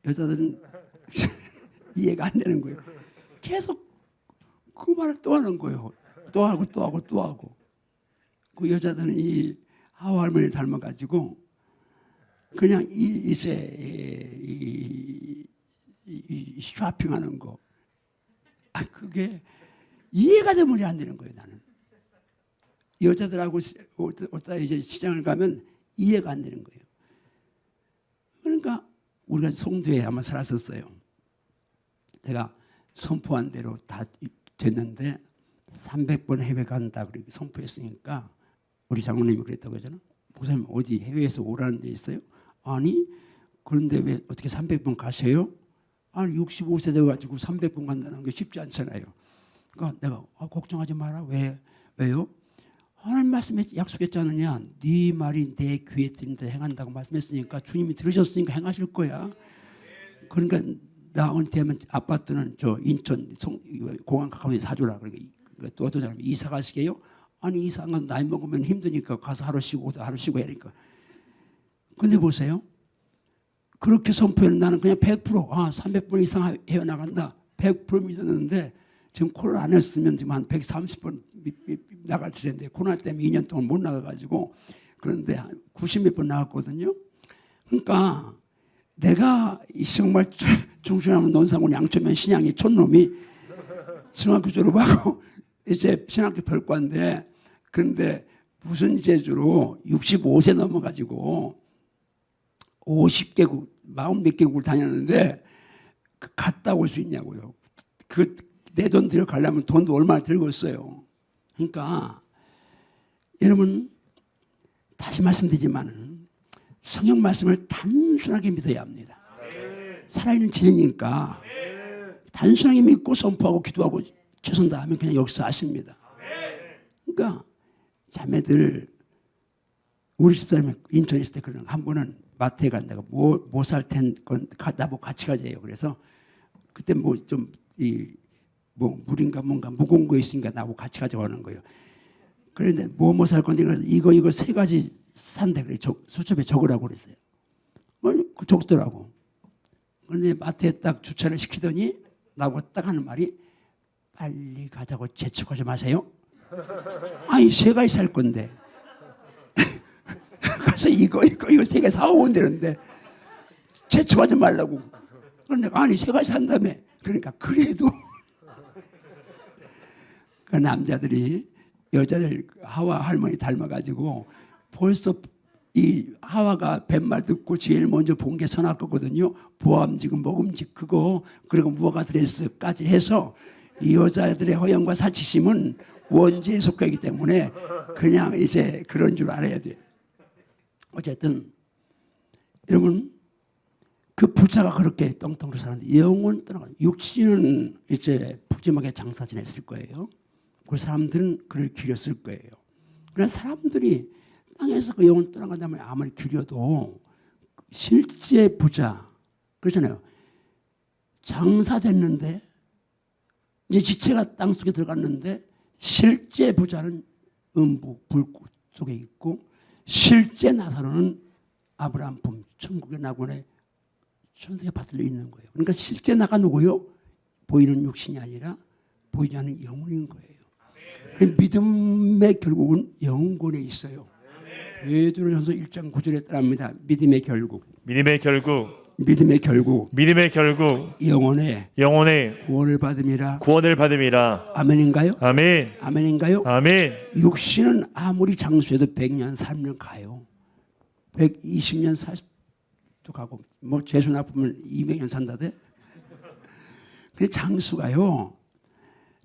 Speaker 1: 여자들은 이해가 안 되는 거예요. 계속 그 말을 또 하는 거예요. 또 하고 또 하고 또 하고. 그 여자들은 이 하와 할머니를 닮아가지고 그냥 이제 이 쇼핑하는 거, 그게 이해가 되면 안 되는 거예요. 나는 여자들하고 어디다 이제 시장을 가면 이해가 안 되는 거예요. 그러니까 우리가 송도에 아마 살았었어요. 내가 선포한 대로 다 됐는데 300번 해외 간다 그렇게 선포했으니까 우리 장로님이 그랬다고 하잖아. 목사님 어디 해외에서 오라는 데 있어요? 아니, 그런데 왜 어떻게 300번 가세요? 아니 65세 돼가지고 300번 간다는 게 쉽지 않잖아요. 그러니까 내가 걱정하지 마라. 왜요? 하나님 말씀에 약속했지 않느냐. 네 말이 내 귀에 들린다 행한다고 말씀했으니까 주님이 들으셨으니까 행하실 거야. 그러니까 나 은퇴하면 아파트는 저 인천 공항 가까운 데 사주라. 그러니까 또 어떤 사람이 이사 가시게요? 아니 이사 간 나이 먹으면 힘드니까 가서 하루 쉬고 하루 쉬고 하니까. 근데 보세요. 그렇게 선포해는 나는 그냥 100% 300번 이상 헤어나간다 100% 믿었는데 지금 코로나 안 했으면 지금 한 130번 나갈 텐데 코로나 때문에 2년 동안 못 나가가지고, 그런데 90몇 번 나갔거든요. 그러니까 내가 정말 중순하면 논산군 양천면 신양이 촌놈이 중학교 졸업하고 이제 신학교 별과인데, 그런데 무슨 재주로 65세 넘어가지고 50개국 40몇 개국을 다녔는데 갔다 올 수 있냐고요. 그 내 돈 들여 가려면 돈도 얼마나 들겠어요. 그러니까 여러분 다시 말씀드리지만 성경 말씀을 단순하게 믿어야 합니다. 살아있는 진리니까 단순하게 믿고 선포하고 기도하고 최선 다하면 그냥 역사하십니다. 그러니까 자매들, 우리 집사람이 인천에 있을 때 그런 한 번은 마트에 간다고 뭐 살 텐 건 나보고 같이 가자요. 그래서 그때 뭐 좀 뭐 물인가 뭔가 무거운 거 있으니까 나보고 같이 가자고 하는 거예요. 그런데 뭐 살 건데 그래서 이거 세 가지 산대 그래. 수첩에 적으라고 그랬어요. 그 적더라고. 그런데 마트에 딱 주차를 시키더니 나보고 딱 하는 말이 빨리 가자고 재촉하지 마세요. 아니 세 가지 살 건데. 가서 이거 세 개 사오면 되는데 재촉하지 말라고. 그런데 아니 세 가지 산다며. 그러니까 그래도 그 남자들이 여자들 하와 할머니 닮아가지고 벌써 이 하와가 뱃말 듣고 제일 먼저 본 게 선악 거거든요. 보암지고 먹음직 그거 그리고 무화과 드레스까지 해서 이 여자들의 허영과 사치심은 원죄에 속하기 때문에 그냥 이제 그런 줄 알아야 돼. 어쨌든 여러분 그 부자가 그렇게 떵떵으로 살았는데 영원 떠나가. 육신은 이제 푸짐하게 장사 지냈을 거예요. 그 사람들은 그를 기렸을 거예요. 그러나 사람들이 땅에서 그 영혼 떠나간다면 아무리 기려도 실제 부자 그렇잖아요. 장사됐는데 이제 지체가 땅 속에 들어갔는데 실제 부자는 음부 불꽃 속에 있고 실제 나사로는 아브라함 품 천국의 낙원에 천국에 받들려 있는 거예요. 그러니까 실제 나가 누구요? 보이는 육신이 아니라 보이지 않는 영혼인 거예요. 그 믿음의 결국은 영혼권에 있어요. 베드로전서 1장 9절에 따릅니다. 믿음의 결국.
Speaker 2: 믿음의 결국
Speaker 1: 믿음의 결국
Speaker 2: 믿음의 결국
Speaker 1: 영혼의
Speaker 2: 영혼의
Speaker 1: 구원을 받음이라.
Speaker 2: 구원을 받음이라.
Speaker 1: 아멘인가요?
Speaker 2: 아멘.
Speaker 1: 아멘인가요?
Speaker 2: 아멘.
Speaker 1: 육신은 아무리 장수해도 100년 살면 가요. 120년 40도 가고 뭐 재수 나쁘면 200년 산다대. 그 장수가요.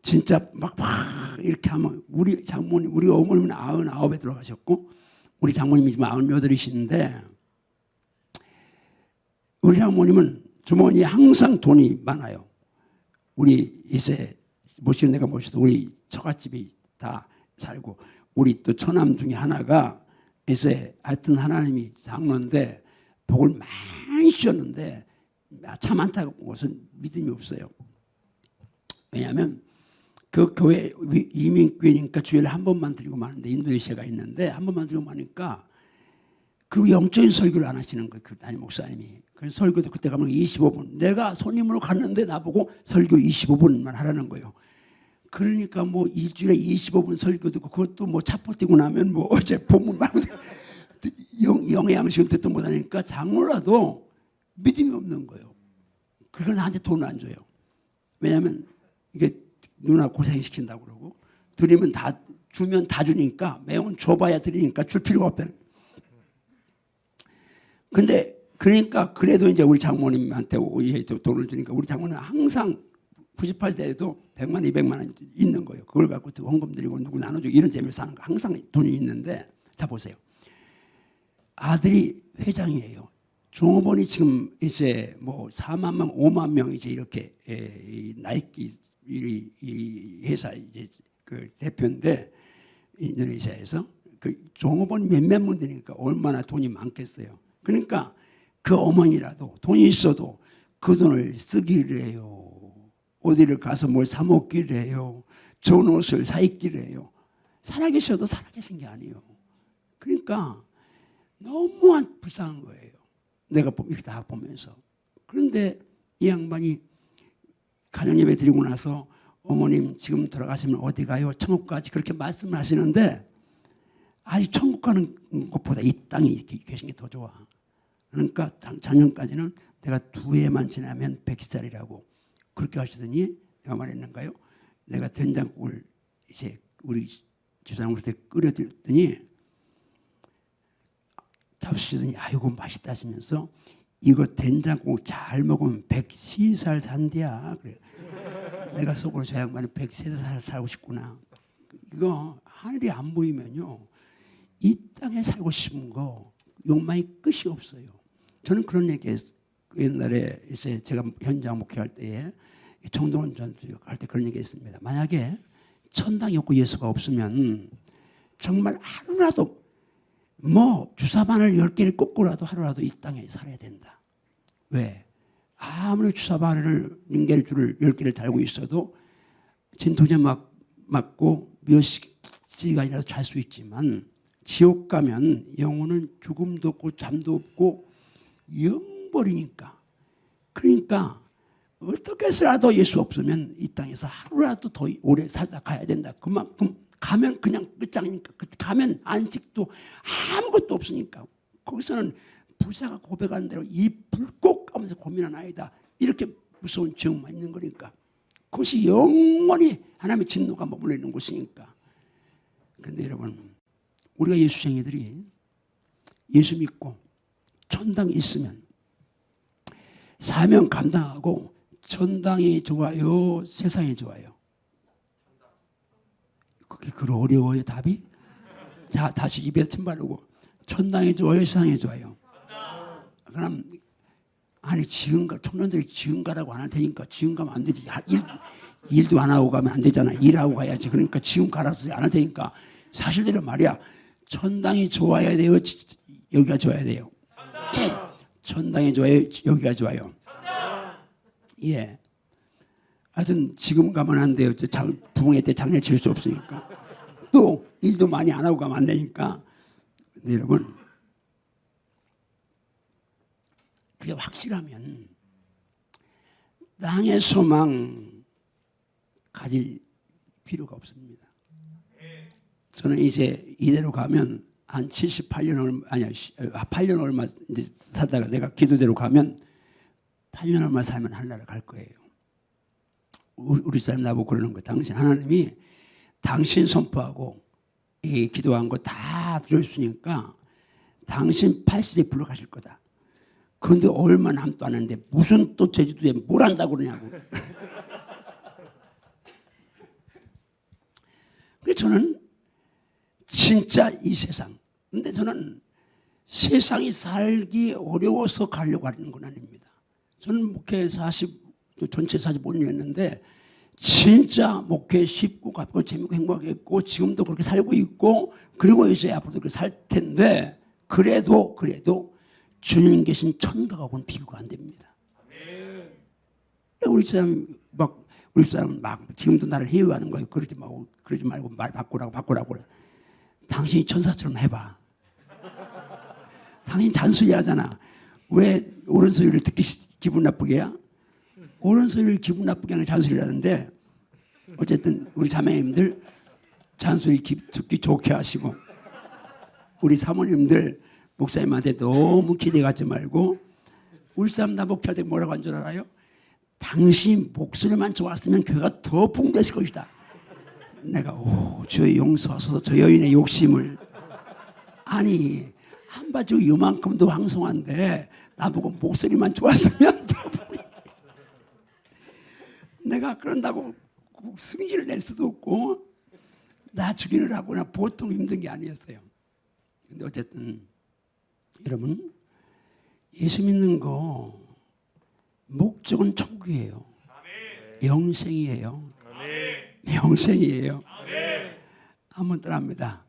Speaker 1: 진짜 막 이렇게 하면 우리 장모님, 우리 어머님은 99에 들어가셨고 우리 장모님이 지금 98이신데 우리 장모님은 주머니에 항상 돈이 많아요. 우리 이제 모시는 내가 모셔도 우리 처갓집이 다 살고 우리 또 처남 중에 하나가 이제 하여튼 하나님이 장로인데 복을 많이 주셨는데 참 안타까운 것은 믿음이 없어요. 왜냐하면 그 교회 이민교회니까 주일에 한 번만 드리고 마는데 인도네시아가 있는데 한 번만 드리고 마니까 그 영적인 설교를 안 하시는 거예요. 그 담임 목사님이. 그래서 설교도 그때 가면 25분. 내가 손님으로 갔는데 나보고 설교 25분만 하라는 거예요. 그러니까 뭐 일주일에 25분 설교 듣고 그것도 뭐 차포 뛰고 나면 뭐 어제 본문만 영의 양식은 듣도 못하니까 장로라도 믿음이 없는 거예요. 그러니까 나한테 돈을 안 줘요. 왜냐하면 이게 누나 고생시킨다고 그러고 드리면 다 주면 다 주니까 매운 줘봐야 드리니까 줄 필요가 없다는. 근데 그러니까 그래도 이제 우리 장모님한테 돈을 주니까 우리 장모님은 항상 98세에도 100만 200만 원 있는 거예요. 그걸 갖고 헌금 드리고 누구 나눠주고 이런 재미로 사는 거 항상 돈이 있는데 자 보세요. 아들이 회장이에요. 종업원이 지금 이제 뭐 4만 명, 5만 명 이제 이렇게 나이키 이 회사 이제 그 대표인데 인도네시아에서 그 종업원 몇몇 분 되니까 얼마나 돈이 많겠어요. 그러니까 그 어머니라도 돈이 있어도 그 돈을 쓰기를 해요. 어디를 가서 뭘 사 먹기를 해요. 좋은 옷을 사 입기를 해요. 살아계셔도 살아계신 게 아니에요. 그러니까 너무 불쌍한 거예요. 내가 이렇게 다 보면서. 그런데 이 양반이 가정 예배 드리고 나서 어머님 지금 돌아가시면 어디 가요? 천국 가지 그렇게 말씀을 하시는데 아직 천국 가는 것보다 이 땅에 이렇게 계신 게 더 좋아. 그러니까 작년까지는 내가 2해만 지나면 100살이라고 그렇게 하시더니 내가 말했는가요? 내가 된장국을 이제 우리 집사람한테 끓여드렸더니 잡수시더니 아이고 맛있다 하시면서 이거 된장국 잘 먹으면 103살 산대야. 그래. 내가 속으로 저 양반이 103살 살고 싶구나. 이거 하늘이 안 보이면요. 이 땅에 살고 싶은 거 욕망이 끝이 없어요. 저는 그런 얘기 옛날에 이제 제가 현장 목회할 때에 정동원 전투 할 때 그런 얘기 했습니다. 만약에 천당이 없고 예수가 없으면 정말 하루라도 뭐 주사바늘 10개를 꽂고라도 하루라도 이 땅에 살아야 된다. 왜? 아무리 주사바늘을 링겔줄을 10개를 달고 있어도 진통제 맞고 몇 시간이라도 잘 수 있지만 지옥 가면 영혼은 죽음도 없고 잠도 없고 영벌이니까. 그러니까 어떻게 해서라도 예수 없으면 이 땅에서 하루라도 더 오래 살다 가야 된다. 그만큼 가면 그냥 끝장이니까. 가면 안식도 아무것도 없으니까. 거기서는 불사가 고백하는 대로 이 불꽃 가면서 고민한 아이다. 이렇게 무서운 지옥만 있는 거니까. 그것이 영원히 하나님의 진노가 머물러 있는 곳이니까. 그런데 여러분 우리가 예수쟁이들이 예수 믿고 천당에 있으면 사명 감당하고 천당이 좋아요? 세상이 좋아요? 그게 어려워요 답이? 자 다시 입에 침 바르고 천당이 좋아요? 세상이 좋아요? 그럼 아니 지금 청년들이 지금 가라고 안 할 테니까 지금 가면 안 되지. 일도 안 하고 가면 안 되잖아. 일하고 가야지. 그러니까 지금 가라서 안 할 테니까 사실대로 말이야. 천당이 좋아야 돼요? 여기가 좋아야 돼요? 천당이 좋아요? 여기가 좋아요? 예. 하여튼 지금 가면 안 돼요. 부흥회 때 장례 칠 수 없으니까. 또 일도 많이 안 하고 가면 안 되니까. 근데 여러분 그게 확실하면 땅의 소망 가질 필요가 없습니다. 저는 이제 이대로 가면 한 78년 얼마 아니야 8년 얼마 이제 살다가 내가 기도대로 가면 8년 얼마 살면 하늘나라 갈 거예요. 우리 사람 나보고 그러는 거예요. 당신 하나님이 당신 선포하고 이 기도한 거 다 들어주니까 당신 80에 불러가실 거다. 그런데 얼마 남도 안 했는데 무슨 또 제주도에 뭘 한다고 그러냐고. 그래서 저는 진짜 이 세상, 근데 저는 세상이 살기 어려워서 가려고 하는 건 아닙니다. 저는 목회 40, 전체 45년 했는데 진짜 목회 쉽고 가고 재밌고 행복했고 지금도 그렇게 살고 있고 그리고 이제 앞으로도 그렇게 살 텐데 그래도 주님 계신 천국하고는 비교가 안 됩니다. 우리 사람 막 지금도 나를 해유하는 거예요. 그러지 말고 말 바꾸라고 그래. 당신이 천사처럼 해봐. 당신 잔소리 하잖아. 왜 옳은 소리를 듣기 기분 나쁘게 해야? 옳은 소리를 기분 나쁘게 하는 잔소리를 하는데 어쨌든 우리 자매님들 잔소리 듣기 좋게 하시고 우리 사모님들 목사님한테 너무 기대 갖지 말고 우리 사람 나 목회할 때 뭐라고 한 줄 알아요? 당신 목소리만 좋았으면 교회가 더 붕괴했을 것이다. 내가 주여 용서하소서 저 여인의 욕심을. 아니 한바지고 이만큼도 황송한데 나보고 목소리만 좋았으면 내가 그런다고 승질을 낼 수도 없고 나 죽이느라고나 보통 힘든 게 아니었어요. 근데 어쨌든 여러분 예수 믿는 거 목적은 천국이에요. 영생이에요. 영생이에요. 한번 따라합니다.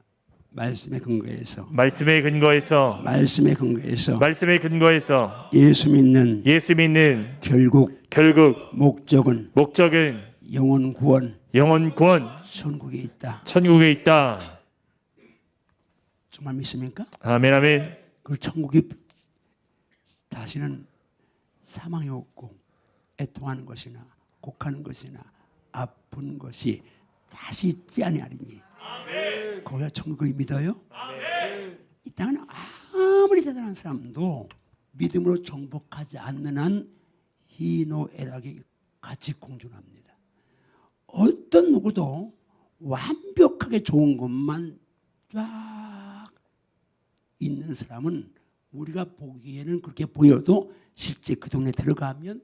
Speaker 1: 말씀에 근거해서 예수 믿는 결국 목적은 영혼 구원 천국에 있다. 정말 믿습니까?
Speaker 2: 아멘.
Speaker 1: 그 천국이 다시는 사망이 없고 애통하는 것이나 곡하는 것이나 아픈 것이 다시 있지 아니하리니 거기가 천국을 믿어요? 이 땅은 아무리 대단한 사람도 믿음으로 정복하지 않는 한 희노애락이 같이 공존합니다. 어떤 누구도 완벽하게 좋은 것만 쫙 있는 사람은 우리가 보기에는 그렇게 보여도 실제 그 동네 들어가면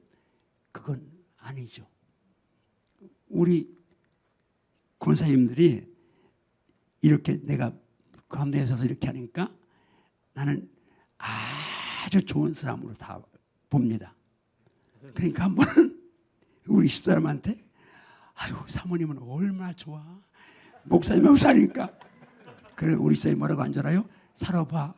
Speaker 1: 그건 아니죠. 우리 권사님들이 이렇게 내가 가운데에 서서 이렇게 하니까 나는 아주 좋은 사람으로 다 봅니다. 그러니까 한 번은 우리 집사람한테 아유 사모님은 얼마나 좋아. 목사님하고 사니까. 그래 우리 집사람이 뭐라고 안 줄 알아요? 살아봐.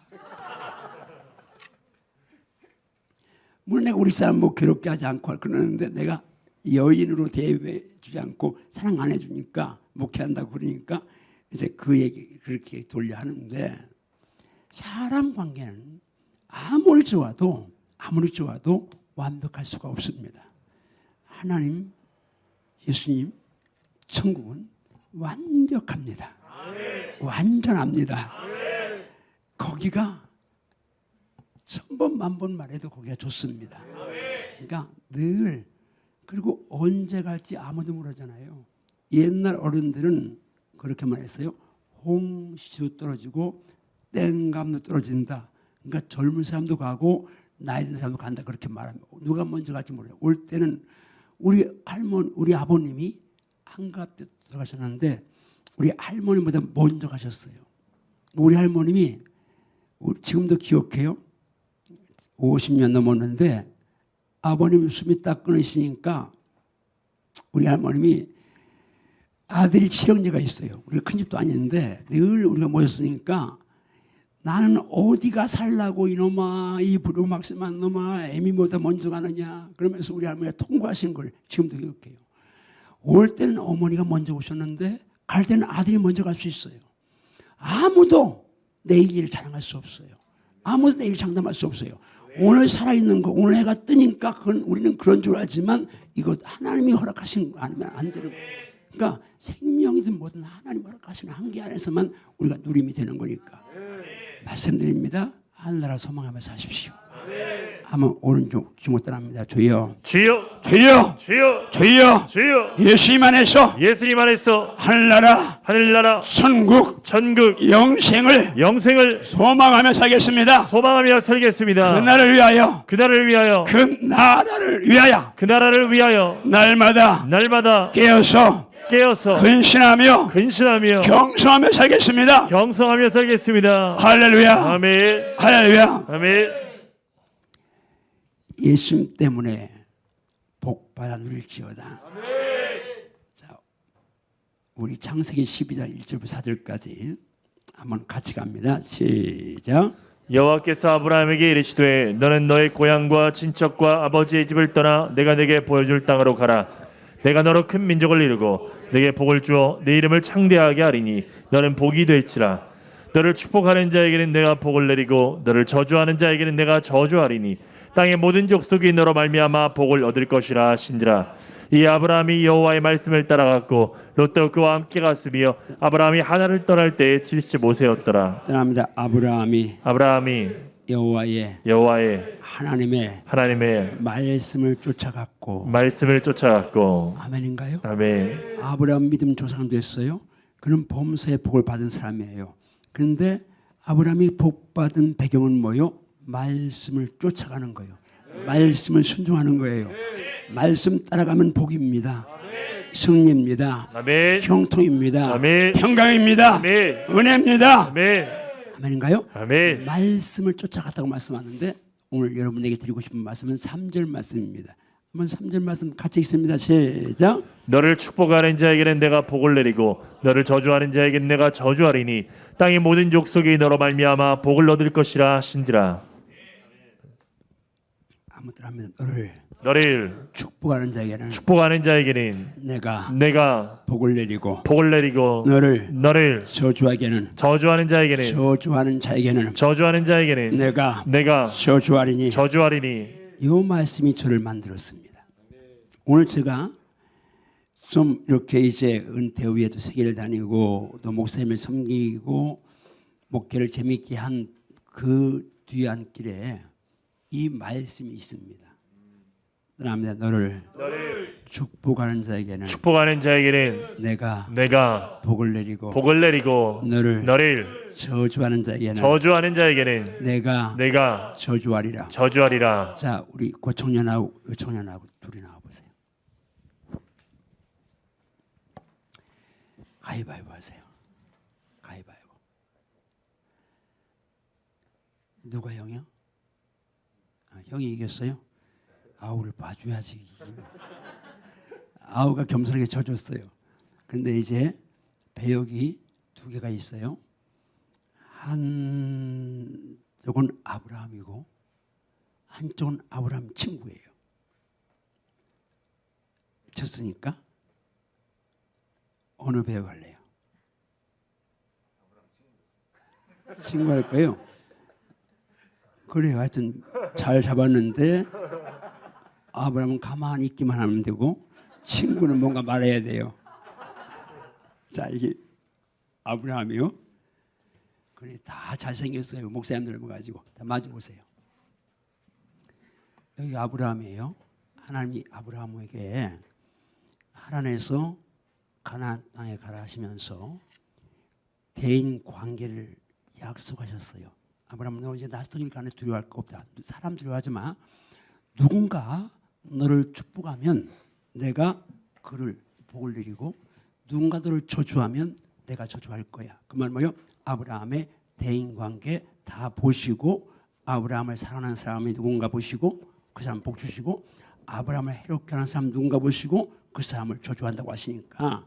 Speaker 1: 물론 내가 우리 사람 뭐 괴롭게 하지 않고 그러는데 내가 여인으로 대해주지 않고 사랑 안 해주니까 목회한다고 그러니까 이제 그 얘기 그렇게 돌려 하는데 사람 관계는 아무리 좋아도 완벽할 수가 없습니다. 하나님, 예수님, 천국은 완벽합니다. 완전합니다. 거기가 1000번 만번 말해도 거기가 좋습니다. 그러니까 늘 그리고 언제 갈지 아무도 모르잖아요. 옛날 어른들은 그렇게 말했어요. 홍시도 떨어지고 땡감도 떨어진다. 그러니까 젊은 사람도 가고 나이 든 사람도 간다 그렇게 말합니다. 누가 먼저 갈지 모르요. 올 때는 우리 아버님이 한갑 때 돌아가셨는데 우리 할머니보다 먼저 가셨어요. 우리 할머님이 지금도 기억해요. 50년 넘었는데 아버님 숨이 딱 끊으시니까 우리 할머님이 아들이 칠형제가 있어요. 우리가 큰 집도 아닌데 늘 우리가 모였으니까 나는 어디가 살라고 이놈아 이 부르막심한 놈아 애미보다 먼저 가느냐 그러면서 우리 할머니가 통과하신 걸 지금도 기억해요. 올 때는 어머니가 먼저 오셨는데 갈 때는 아들이 먼저 갈 수 있어요. 아무도 내일 일을 자랑할 수 없어요. 아무도 내일 장담할 수 없어요. 오늘 살아있는 거 오늘 해가 뜨니까 그건 우리는 그런 줄 알지만 이거 하나님이 허락하신 거 아니면 안 되는 거예요. 그러니까 생명이든 뭐든 하나님 허락하시는 한계 안에서만 우리가 누림이 되는 거니까 말씀드립니다. 하늘나라 소망하며 사십시오. 하면 오른쪽 주먹 떠납니다. 주여,
Speaker 2: 주여
Speaker 1: 주여,
Speaker 2: 주여
Speaker 1: 주여.
Speaker 2: 주여
Speaker 1: 예수님 안에서
Speaker 2: 예수님 안에서
Speaker 1: 하늘나라,
Speaker 2: 하늘나라
Speaker 1: 천국,
Speaker 2: 천국
Speaker 1: 영생을
Speaker 2: 소망하며 살겠습니다.
Speaker 1: 소망하며 살겠습니다.
Speaker 2: 그날을 위하여
Speaker 1: 그날을 위하여
Speaker 2: 그 나라를 위하여
Speaker 1: 그 나라를 위하여
Speaker 2: 날마다
Speaker 1: 날마다
Speaker 2: 깨어서 근신하며 경성하며 살겠습니다.
Speaker 1: 경성하며 살겠습니다.
Speaker 2: 할렐루야.
Speaker 1: 아멘.
Speaker 2: 할렐루야.
Speaker 1: 아멘.
Speaker 2: 예수님 때문에 복 받아 누릴지어다. 자, 우리 창세기 12장 1절부터 4절까지 한번 같이 갑니다. 시작.
Speaker 1: 여호와께서 아브라함에게 이르시되 너는 너의 고향과 친척과 아버지의 집을 떠나 내가 내게 보여줄 땅으로 가라. 내가 너로 큰 민족을 이루고 내게 복을 주어 내 이름을 창대하게 하리니 너는 복이 될지라. 너를 축복하는 자에게는 내가 복을 내리고 너를 저주하는 자에게는 내가 저주하리니 땅의 모든 족속이 너로 말미암아 복을 얻을 것이라 하신지라. 이 아브라함이 여호와의 말씀을 따라갔고 롯도 그와 함께 갔으며 아브라함이 하나를 떠날 때에 75세였더라.
Speaker 2: 떠납니다. 아브라함이
Speaker 1: 여호와의 하나님의
Speaker 2: 말씀을 쫓아갔고 아멘인가요?
Speaker 1: 아멘.
Speaker 2: 아브라함 믿음 조상 됐어요. 그는 범사의 복을 받은 사람이에요. 그런데 아브라함이 복 받은 배경은 뭐요? 말씀을 쫓아가는 거예요. 말씀을 순종하는 거예요. 말씀 따라가면 복입니다. 승리입니다.
Speaker 1: 아멘.
Speaker 2: 형통입니다.
Speaker 1: 아멘.
Speaker 2: 평강입니다.
Speaker 1: 아멘.
Speaker 2: 은혜입니다.
Speaker 1: 아멘.
Speaker 2: 아멘인가요?
Speaker 1: 아멘.
Speaker 2: 말씀을 쫓아갔다고 말씀하는데 오늘 여러분에게 드리고 싶은 말씀은 3절 말씀입니다. 한번 3절 말씀 같이 읽습니다. 시작.
Speaker 1: 너를 축복하는 자에게는 내가 복을 내리고 너를 저주하는 자에게는 내가 저주하리니 땅의 모든 족속이 너로 말미암아 복을 얻을 것이라 하신지라.
Speaker 2: 아무튼 하면
Speaker 1: 너를
Speaker 2: 축복하는 자에게는
Speaker 1: 내가
Speaker 2: 복을 내리고
Speaker 1: 너를
Speaker 2: 저주하는
Speaker 1: 자에게는 내가
Speaker 2: 저주하리니 이 말씀이 저를 만들었습니다. 오늘 제가 좀 이렇게 이제 은퇴 후에도 세계를 다니고 또 목사님을 섬기고 목회를 재미있게 한 그 뒤안길에 이 말씀이 있습니다. 그다음에 너를 축복하는 자에게는
Speaker 1: 내가
Speaker 2: 복을 내리고
Speaker 1: 너를
Speaker 2: 저주하는 자에게는 내가 저주하리라. 자, 우리 고청년하고 둘이 나와 보세요. 가위바위보 하세요. 가위바위보. 누가 형이요? 형이 이겼어요? 아우를 봐줘야지. 아우가 겸손하게 져줬어요. 근데 이제 배역이 두 개가 있어요. 한쪽은 아브라함이고 한쪽은 아브라함 친구예요. 졌으니까 어느 배역 할래요? 친구 할 거예요. 그래요. 하여튼 잘 잡았는데 아브라함은 가만히 있기만 하면 되고 친구는 뭔가 말해야 돼요. 자, 이게 아브라함이요. 그래, 다 잘생겼어요. 목사님들 가지고. 자, 마주 보세요. 여기 아브라함이에요. 하나님이 아브라함에게 하란에서 가나안 땅에 가라 하시면서 대인 관계를 약속하셨어요. 아브라함은 너 이제 낯선 길 가는데 두려워할 거 없다. 사람 두려워하지 마. 누군가 너를 축복하면 내가 그를 복을 내리고 누군가 너를 저주하면 내가 저주할 거야. 그 말 뭐요? 아브라함의 대인관계 다 보시고 아브라함을 사랑하는 사람이 누군가 보시고 그 사람 복 주시고 아브라함을 해롭게 하는 사람 누군가 보시고 그 사람을 저주한다고 하시니까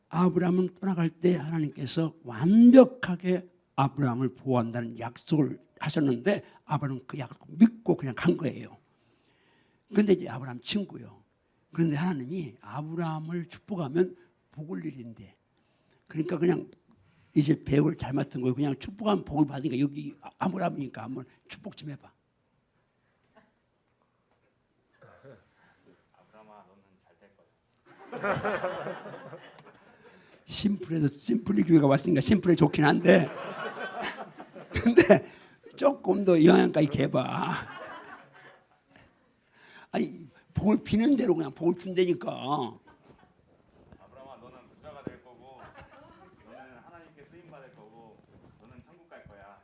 Speaker 2: 아브라함은 떠나갈 때 하나님께서 완벽하게 아브라함을 보호한다는 약속을 하셨는데 아브라함은 그 약속 믿고 그냥 간 거예요. 그런데 이제 아브라함 친구요. 그런데 하나님이 아브라함을 축복하면 복을 내린대. 그러니까 그냥 이제 배역을 잘 맡은 거예요. 그냥 축복하면 복을 받으니까 여기 아브라함이니까 한번 축복 좀 해봐.
Speaker 3: 아브라함아, 너는 잘 될 거야.
Speaker 2: 심플해서 심플리 교회가 왔으니까 심플해 좋긴 한데 근데 조금 더 영양가 있게 해봐.
Speaker 1: 복을 비는 대로 그냥 복을 준다니까.
Speaker 3: 아브라함아, 너는 부자가 될 거고, 너는 하나님께 쓰임 받을 거고, 너는 천국 갈 거야.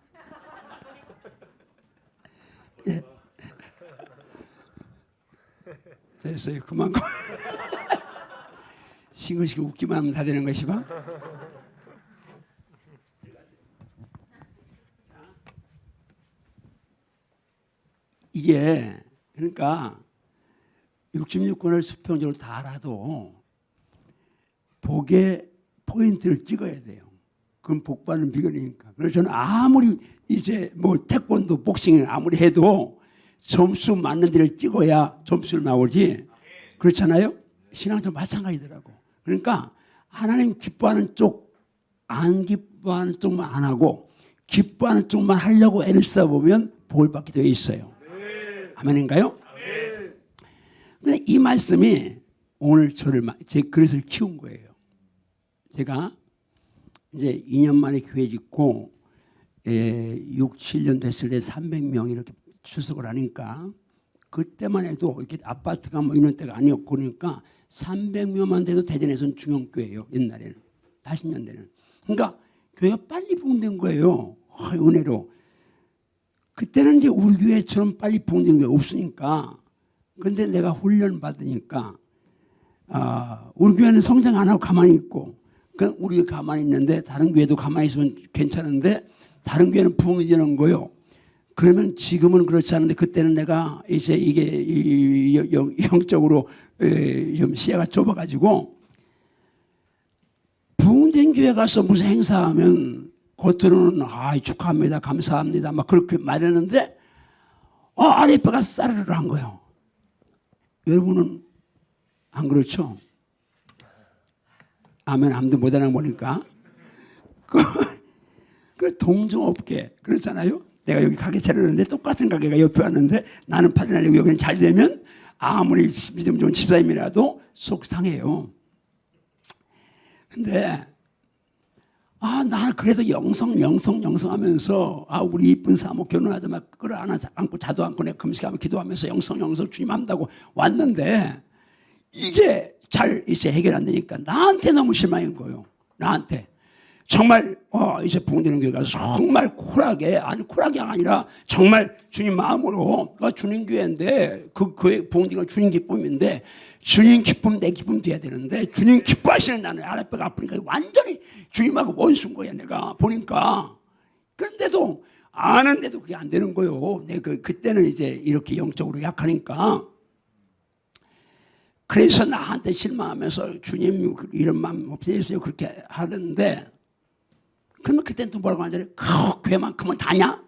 Speaker 1: 됐어요. 그만큼. 싱글싱글 웃기만 하면 다 되는 것이 봐. 이게 그러니까 66권을 수평적으로 다 알아도 복의 포인트를 찍어야 돼요. 그건 복 받는 비결이니까. 그래서 저는 아무리 이제 뭐 태권도, 복싱을 아무리 해도 점수 맞는 데를 찍어야 점수를 나오지. 그렇잖아요? 신앙도 마찬가지더라고. 그러니까 하나님 기뻐하는 쪽, 안 기뻐하는 쪽만 안 하고 기뻐하는 쪽만 하려고 애를 쓰다 보면 복을 받게 되어 있어요. 아멘인가요? 근데 이 말씀이 오늘 저를 제 그릇을 키운 거예요. 제가 이제 2년 만에 교회 짓고 6, 7년 됐을 때 300명 이렇게 출석을 하니까 그때만 해도 이렇게 아파트가 뭐 이런 때가 아니었고 그러니까 300명만 돼도 대전에서는 중형교회예요. 옛날에는 80년대는. 그러니까 교회가 빨리 부흥된 거예요. 은혜로. 그때는 이제 우리 교회처럼 빨리 부흥된 게 없으니까. 근데 내가 훈련 받으니까 우리 교회는 성장 안 하고 가만히 있고 우리 교회 가만히 있는데 다른 교회도 가만히 있으면 괜찮은데 다른 교회는 부흥이 되는 거예요. 그러면 지금은 그렇지 않은데 그때는 내가 이제 이게 영적으로 좀 시야가 좁아가지고 부흥된 교회 가서 무슨 행사하면 겉으로는 축하합니다, 감사합니다 막 그렇게 말했는데 아랫배가 싸르르 한 거예요. 여러분은 안 그렇죠? 아멘 아무도 못하나 보니까 그 동종업계 그렇잖아요. 내가 여기 가게 차렸는데 똑같은 가게가 옆에 왔는데 나는 팔이 날리고 여기는 잘 되면 아무리 믿음 좋은 집사님이라도 속 상해요. 근데 나는 그래도 영성 하면서 우리 이쁜 사모 결혼하자마자 끌어안고 자도 않고 내가 금식하며 기도하면서 영성 주님 한다고 왔는데 이게 잘 이제 해결 안 되니까 나한테 너무 실망인 거예요. 나한테. 정말 이제 부흥되는 교회가 정말 쿨하게 아니라 정말 주님 마음으로 주님 교회인데 그 교회 부흥되는 주님 기쁨인데 주님 기쁨 내 기쁨 돼야 되는데 주님 기뻐하시는 나는 아랫배가 아프니까 완전히 주님하고 원수인 거야 내가 보니까. 그런데도 아는데도 그게 안 되는 거예요. 내가 그때는 이제 이렇게 영적으로 약하니까. 그래서 나한테 실망하면서 주님 이런 마음 없애주세요 그렇게 하는데 그러면 그때는 또 뭐라고 하냐면 교회만큼은 다냐?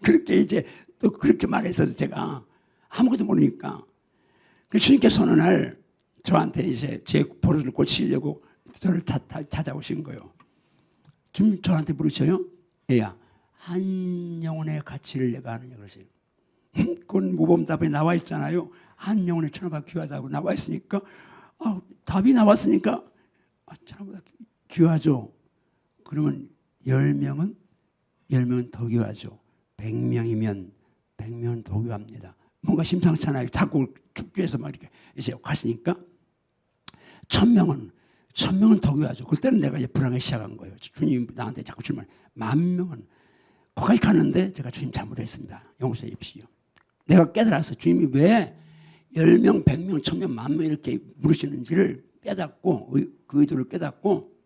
Speaker 1: 그렇게 이제 또 그렇게 말했어서 제가 아무것도 모르니까 주님께서 어느 날 저한테 이제 제 버릇을 고치려고 저를 찾아오신 거예요. 주님 저한테 물으셔요. 얘야 한 영혼의 가치를 내가 아느냐 그러세요. 그건 모범답에 나와 있잖아요. 한 영혼의 천하보다 귀하다고 나와 있으니까 답이 나왔으니까 천하보다 귀하죠. 그러면 10명은 더 귀하죠. 100명이면 100명은 더 귀합니다. 뭔가 심상찮아요. 자꾸 축교해서 막 이렇게 이제 가시니까 1000명은 더 귀하죠. 그때는 내가 이제 불안하기 시작한 거예요. 주님 나한테 자꾸 질문. 10,000명은 거기까지 갔는데 제가 주님 잘못했습니다. 용서해 주십시오. 내가 깨달았어. 주님이 왜 10명, 100명, 1000명, 10,000명 이렇게 물으시는지를 깨닫고 그 의도를 깨닫고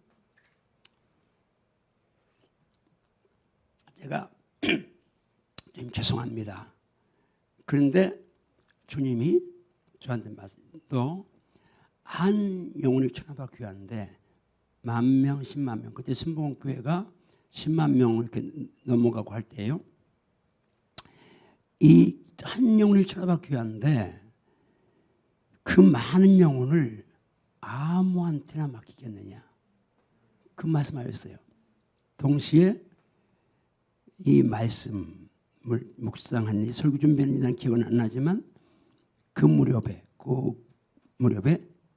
Speaker 1: 제가 주님 죄송합니다. 그런데 주님이 저한테 너 한 영혼이 천하보다 귀한데 10,000명, 10만 명 그때 순복음교회가 10만 명 이렇게 넘어가고 할 때예요. 이 한 영혼이 천하보다 귀한데 그 많은 영혼을 아무한테나 맡기겠느냐 그 말씀하셨어요. 동시에 이 말씀을 묵상한 설교 준비는 난 기억은 안 나지만 그 무렵에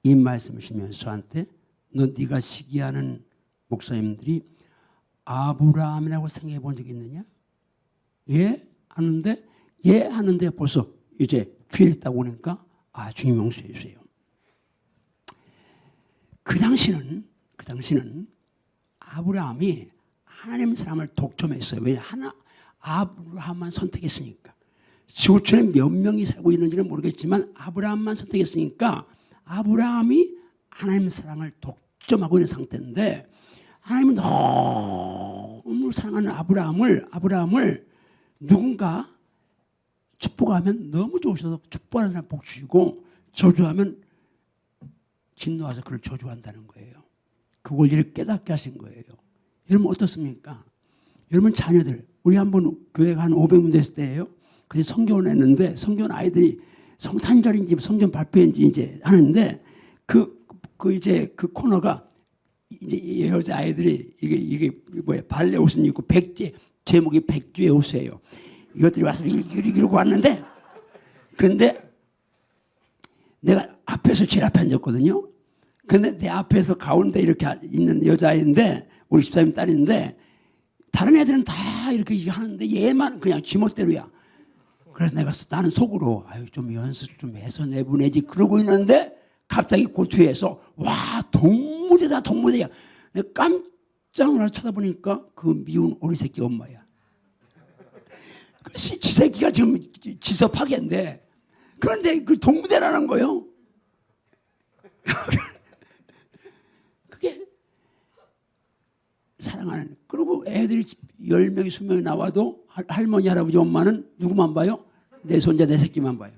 Speaker 1: 이 말씀을 주시면서 저한테 너 네가 시기하는 목사님들이 아브라함이라고 생각해 본 적 있느냐? 예? 하는데 벌써 이제 귀했다고 하니까 주님 용서해 주세요. 그 당시는 아브라함이 하나님 사람을 독점했어요. 왜? 아브라함만 선택했으니까. 지구촌에 몇 명이 살고 있는지는 모르겠지만 아브라함만 선택했으니까 아브라함이 하나님 사랑을 독점하고 있는 상태인데, 하나님은 너무 사랑하는 아브라함을 누군가 축복하면 너무 좋으셔서 축복하는 사람 복 주시고, 저주하면 진노해서 그를 저주한다는 거예요. 그 원리를 깨닫게 하신 거예요. 여러분 어떻습니까? 여러분 자녀들, 우리 한번 교회가 한 500명 됐을 때예요. 그래서 성경을 했는데, 성경 아이들이 성탄절인지 성경 발표인지 이제 하는데, 그 코너가 이제 여자 아이들이 이게 뭐야, 발레 옷을 입고 제목이 백주의 옷이에요. 이것들이 와서 이러고 왔는데, 그런데 내가 앞에서 제일 앞에 앉았거든요. 근데 내 앞에서 가운데 이렇게 있는 여자인데, 우리 집사님 딸인데, 다른 애들은 다 이렇게 하는데 얘만 그냥 지멋대로야. 그래서 나는 속으로 좀 연습 좀 해서 내보내지 그러고 있는데, 갑자기 그 뒤에서 와, 동무대다. 내가 깜짝 놀라서 쳐다보니까 그 미운 어린 새끼 엄마야. 그 지새끼가 지금 지섭하겠는데, 그런데 그 동무대라는 거예요. 그게 사랑하는. 그리고 애들이 10명이 20명이 나와도 할머니 할아버지 엄마는 누구만 봐요? 내 손자 내 새끼만 봐요.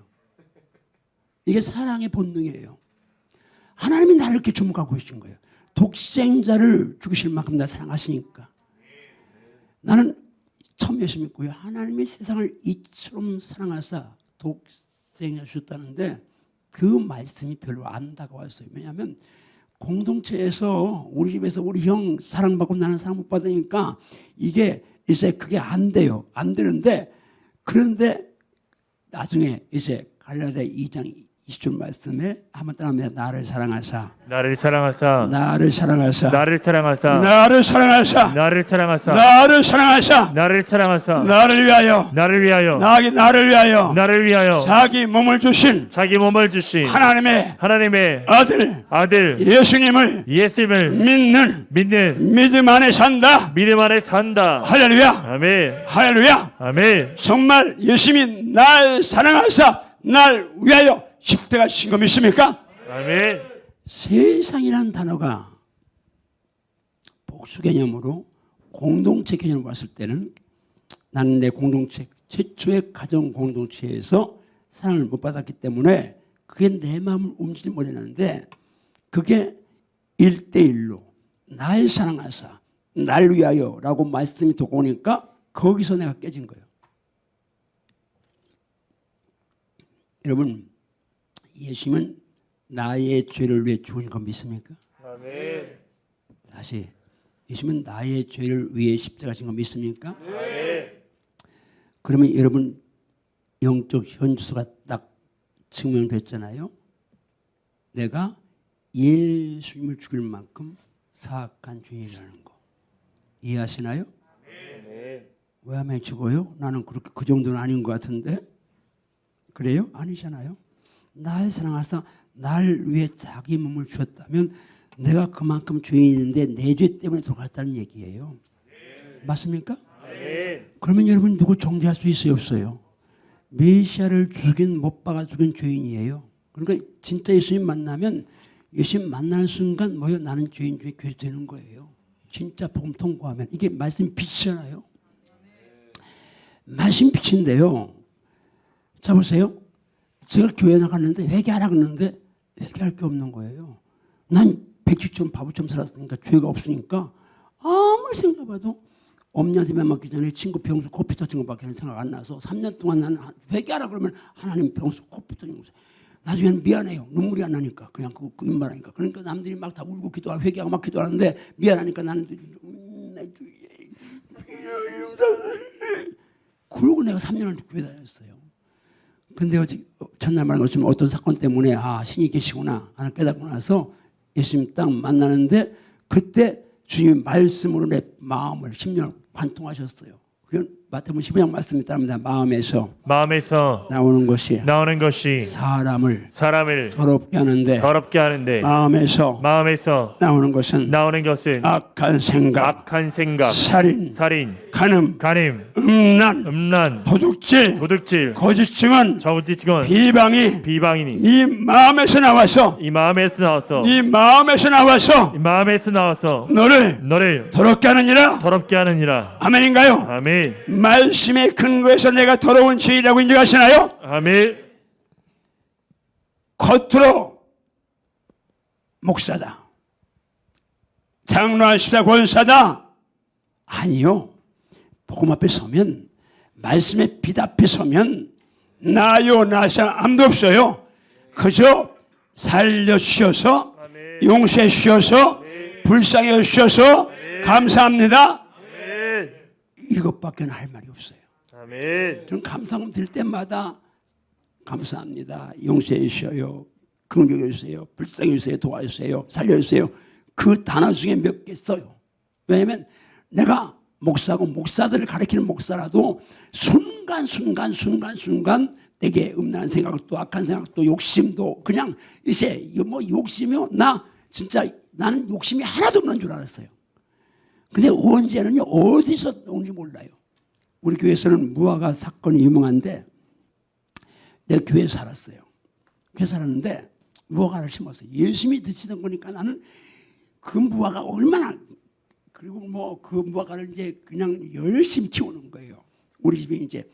Speaker 1: 이게 사랑의 본능이에요. 하나님이 나를 이렇게 주목하고 계신 거예요. 독생자를 죽이실 만큼 나 사랑하시니까. 나는 처음 예수 믿고요, 하나님이 세상을 이처럼 사랑하사 독생자 주셨다는데 그 말씀이 별로 안 다가왔어요. 왜냐하면 공동체에서 우리 집에서 우리 형 사랑받고 나는 사랑 못 받으니까 이게 이제 그게 안 돼요. 안 되는데, 그런데 나중에 이제 갈라디아 2장 20절 말씀에 한번 따라합니다. 나를 사랑하사
Speaker 2: 나를 사랑하사
Speaker 1: 나를 사랑하사
Speaker 2: 나를 사랑하사
Speaker 1: 나를 사랑하사
Speaker 2: 나를 사랑하사
Speaker 1: 나를 사랑하사
Speaker 2: 나를 사랑하사
Speaker 1: 나를 위하여
Speaker 2: 나를 위하여
Speaker 1: 나를 위하여
Speaker 2: 나를 위하여
Speaker 1: 자기 몸을 주신
Speaker 2: 자기 몸을 주신
Speaker 1: 하나님의 아들 예수님을 믿는 믿음 안에 산다.
Speaker 2: 믿음 안에 산다.
Speaker 1: 할렐루야.
Speaker 2: 아멘.
Speaker 1: 할렐루야.
Speaker 2: 아멘.
Speaker 1: 정말 예수님이 날 사랑하사 날 위하여 십자가 신 거 믿습니까?
Speaker 2: 아멘.
Speaker 1: 세상이라는 단어가 복수 개념으로 공동체 개념을 봤을 때는, 나는 내 공동체, 최초의 가정 공동체에서 사랑을 못 받았기 때문에 그게 내 마음을 움직이지 못했는데, 그게 1대1로 날 사랑하사 날 위하여 라고 말씀이 들어오니까 거기서 내가 깨진 거예요. 여러분, 예수님은 나의 죄를 위해 죽으신 거 믿습니까?
Speaker 2: 아멘.
Speaker 1: 다시, 예수님은 나의 죄를 위해 십자가 진 거 믿습니까?
Speaker 2: 아멘.
Speaker 1: 그러면 여러분 영적 현주소가 딱 증명됐잖아요. 내가 예수님을 죽일 만큼 사악한 죄인이라는 거 이해하시나요?
Speaker 2: 아멘.
Speaker 1: 왜 하면 죽어요? 나는 그렇게 그 정도는 아닌 것 같은데. 그래요? 아니잖아요. 날 사랑하사 날 위해 자기 몸을 주었다면 내가 그만큼 죄인인데 내 죄 때문에 돌아갔다는 얘기예요. 맞습니까? 그러면 여러분 누구 정죄할 수 있어요? 없어요? 메시아를 죽인, 못 박아 죽인 죄인이에요. 그러니까 진짜 예수님 만나면, 예수님 만나는 순간 뭐예요? 나는 죄인 중에 죄 되는 거예요. 진짜 복음 통과하면. 이게 말씀 빛이잖아요. 말씀 빛인데요. 자 보세요. 제가 교회 나갔는데 회개하라 그러는데 회개할 게 없는 거예요. 난 백지처럼 바보처럼 살았으니까 죄가 없으니까 아무리 생각해봐도 엄냐한테 맞기 전에 친구 병수 코피 터진 것밖에 생각 안 나서 3년 동안 나는 회개하라 그러면 하나님 병수 코피 터진 거. 나중에는 미안해요. 눈물이 안 나니까 그냥 그 말하니까. 그러니까 남들이 막 다 울고 기도하고 회개하고 막 기도하는데 미안하니까 나는 그러고 내가 3년을 교회 다녔어요. 근데 첫날 말한 것처럼 어떤 사건 때문에 신이 계시구나 하나 깨닫고 나서 예수님 딱 만나는데, 그때 주님이 말씀으로 내 마음을 10년을 관통하셨어요. 그건 마태복음 15장 말씀에 따릅니다. 마음에서
Speaker 2: 마음에서
Speaker 1: 나오는 것이
Speaker 2: 나오는 것이
Speaker 1: 사람을
Speaker 2: 사람을
Speaker 1: 더럽게 하는데
Speaker 2: 더럽게 하는데
Speaker 1: 마음에서
Speaker 2: 나오는
Speaker 1: 것은
Speaker 2: 것은
Speaker 1: 악한 생각,
Speaker 2: 악한 생각,
Speaker 1: 살인,
Speaker 2: 간음, 음란, 도둑질,
Speaker 1: 거짓 증언, 비방이 네 마음에서 나와서
Speaker 2: 이 마음에서 나와서
Speaker 1: 네 마음에서 나와서
Speaker 2: 너를
Speaker 1: 더럽게 하느니라. 아멘인가요?
Speaker 2: 아멘.
Speaker 1: 말씀의 근거에서 내가 더러운 죄이라고 인정하시나요?
Speaker 2: 아멘.
Speaker 1: 겉으로 목사다, 장로하시다, 권사다, 아니요. 복음 앞에 서면, 말씀의 빛 앞에 서면 나요 나사 아무도 없어요. 그저 살려주셔서, 용서해 주셔서, 불쌍해 주셔서 감사합니다, 이것밖에 할 말이 없어요.
Speaker 2: 아멘.
Speaker 1: 저는 감사금 드릴 때마다 감사합니다, 용서해 주셔요, 긍휼해 주세요, 불쌍해 주세요, 도와주세요, 살려주세요, 그 단어 중에 몇 개 써요. 왜냐하면 내가 목사고 목사들을 가리키는 목사라도 순간 내게 음란한 생각도, 악한 생각도, 욕심도, 그냥 이제 뭐 욕심이요, 나는 욕심이 하나도 없는 줄 알았어요. 근데 언제는요, 어디서 오는지 몰라요. 우리 교회에서는 무화과 사건이 유명한데, 내가 교회에 살았어요. 교회 살았는데 무화과를 심었어요. 열심히 드시던 거니까 나는 그 무화과 얼마나, 그리고 뭐 그 무화과를 이제 그냥 열심히 키우는 거예요. 우리 집에 이제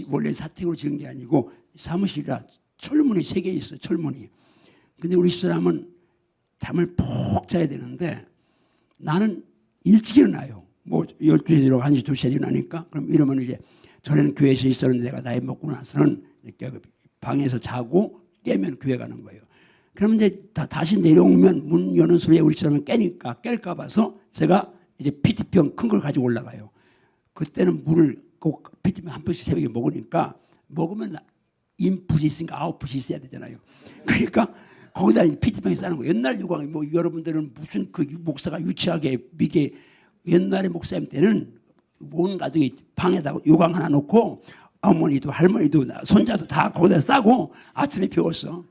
Speaker 1: 원래 사택으로 지은 게 아니고 사무실이라 철문이 3개 있어요. 철문이. 근데 우리 사람은 잠을 푹 자야 되는데 나는 일찍 일어나요. 뭐 12시에 일어나고 1시, 2시에 일어나니까. 그럼 이러면 이제 전에는 교회에서 있었는데 내가 나이 먹고 나서는 이렇게 방에서 자고 깨면 교회 가는 거예요. 그러면 이제 다시 내려오면 문 여는 소리에 우리 사람은 깰까 봐서 제가 이제 PT병 큰 걸 가지고 올라가요. 그때는 물을 꼭 PT병 한 병씩 새벽에 먹으니까, 먹으면 인풋이 있으니까 아웃풋이 있어야 되잖아요. 그러니까 거기다 PT병에 싸는 거예요. 옛날 유광이 뭐 여러분들은 무슨 그 목사가 유치하게 미게, 옛날에 목사님 때는 온 가족이 방에다 요강 하나 놓고 어머니도 할머니도 손자도 다 거기다 싸고 아침에 배웠어.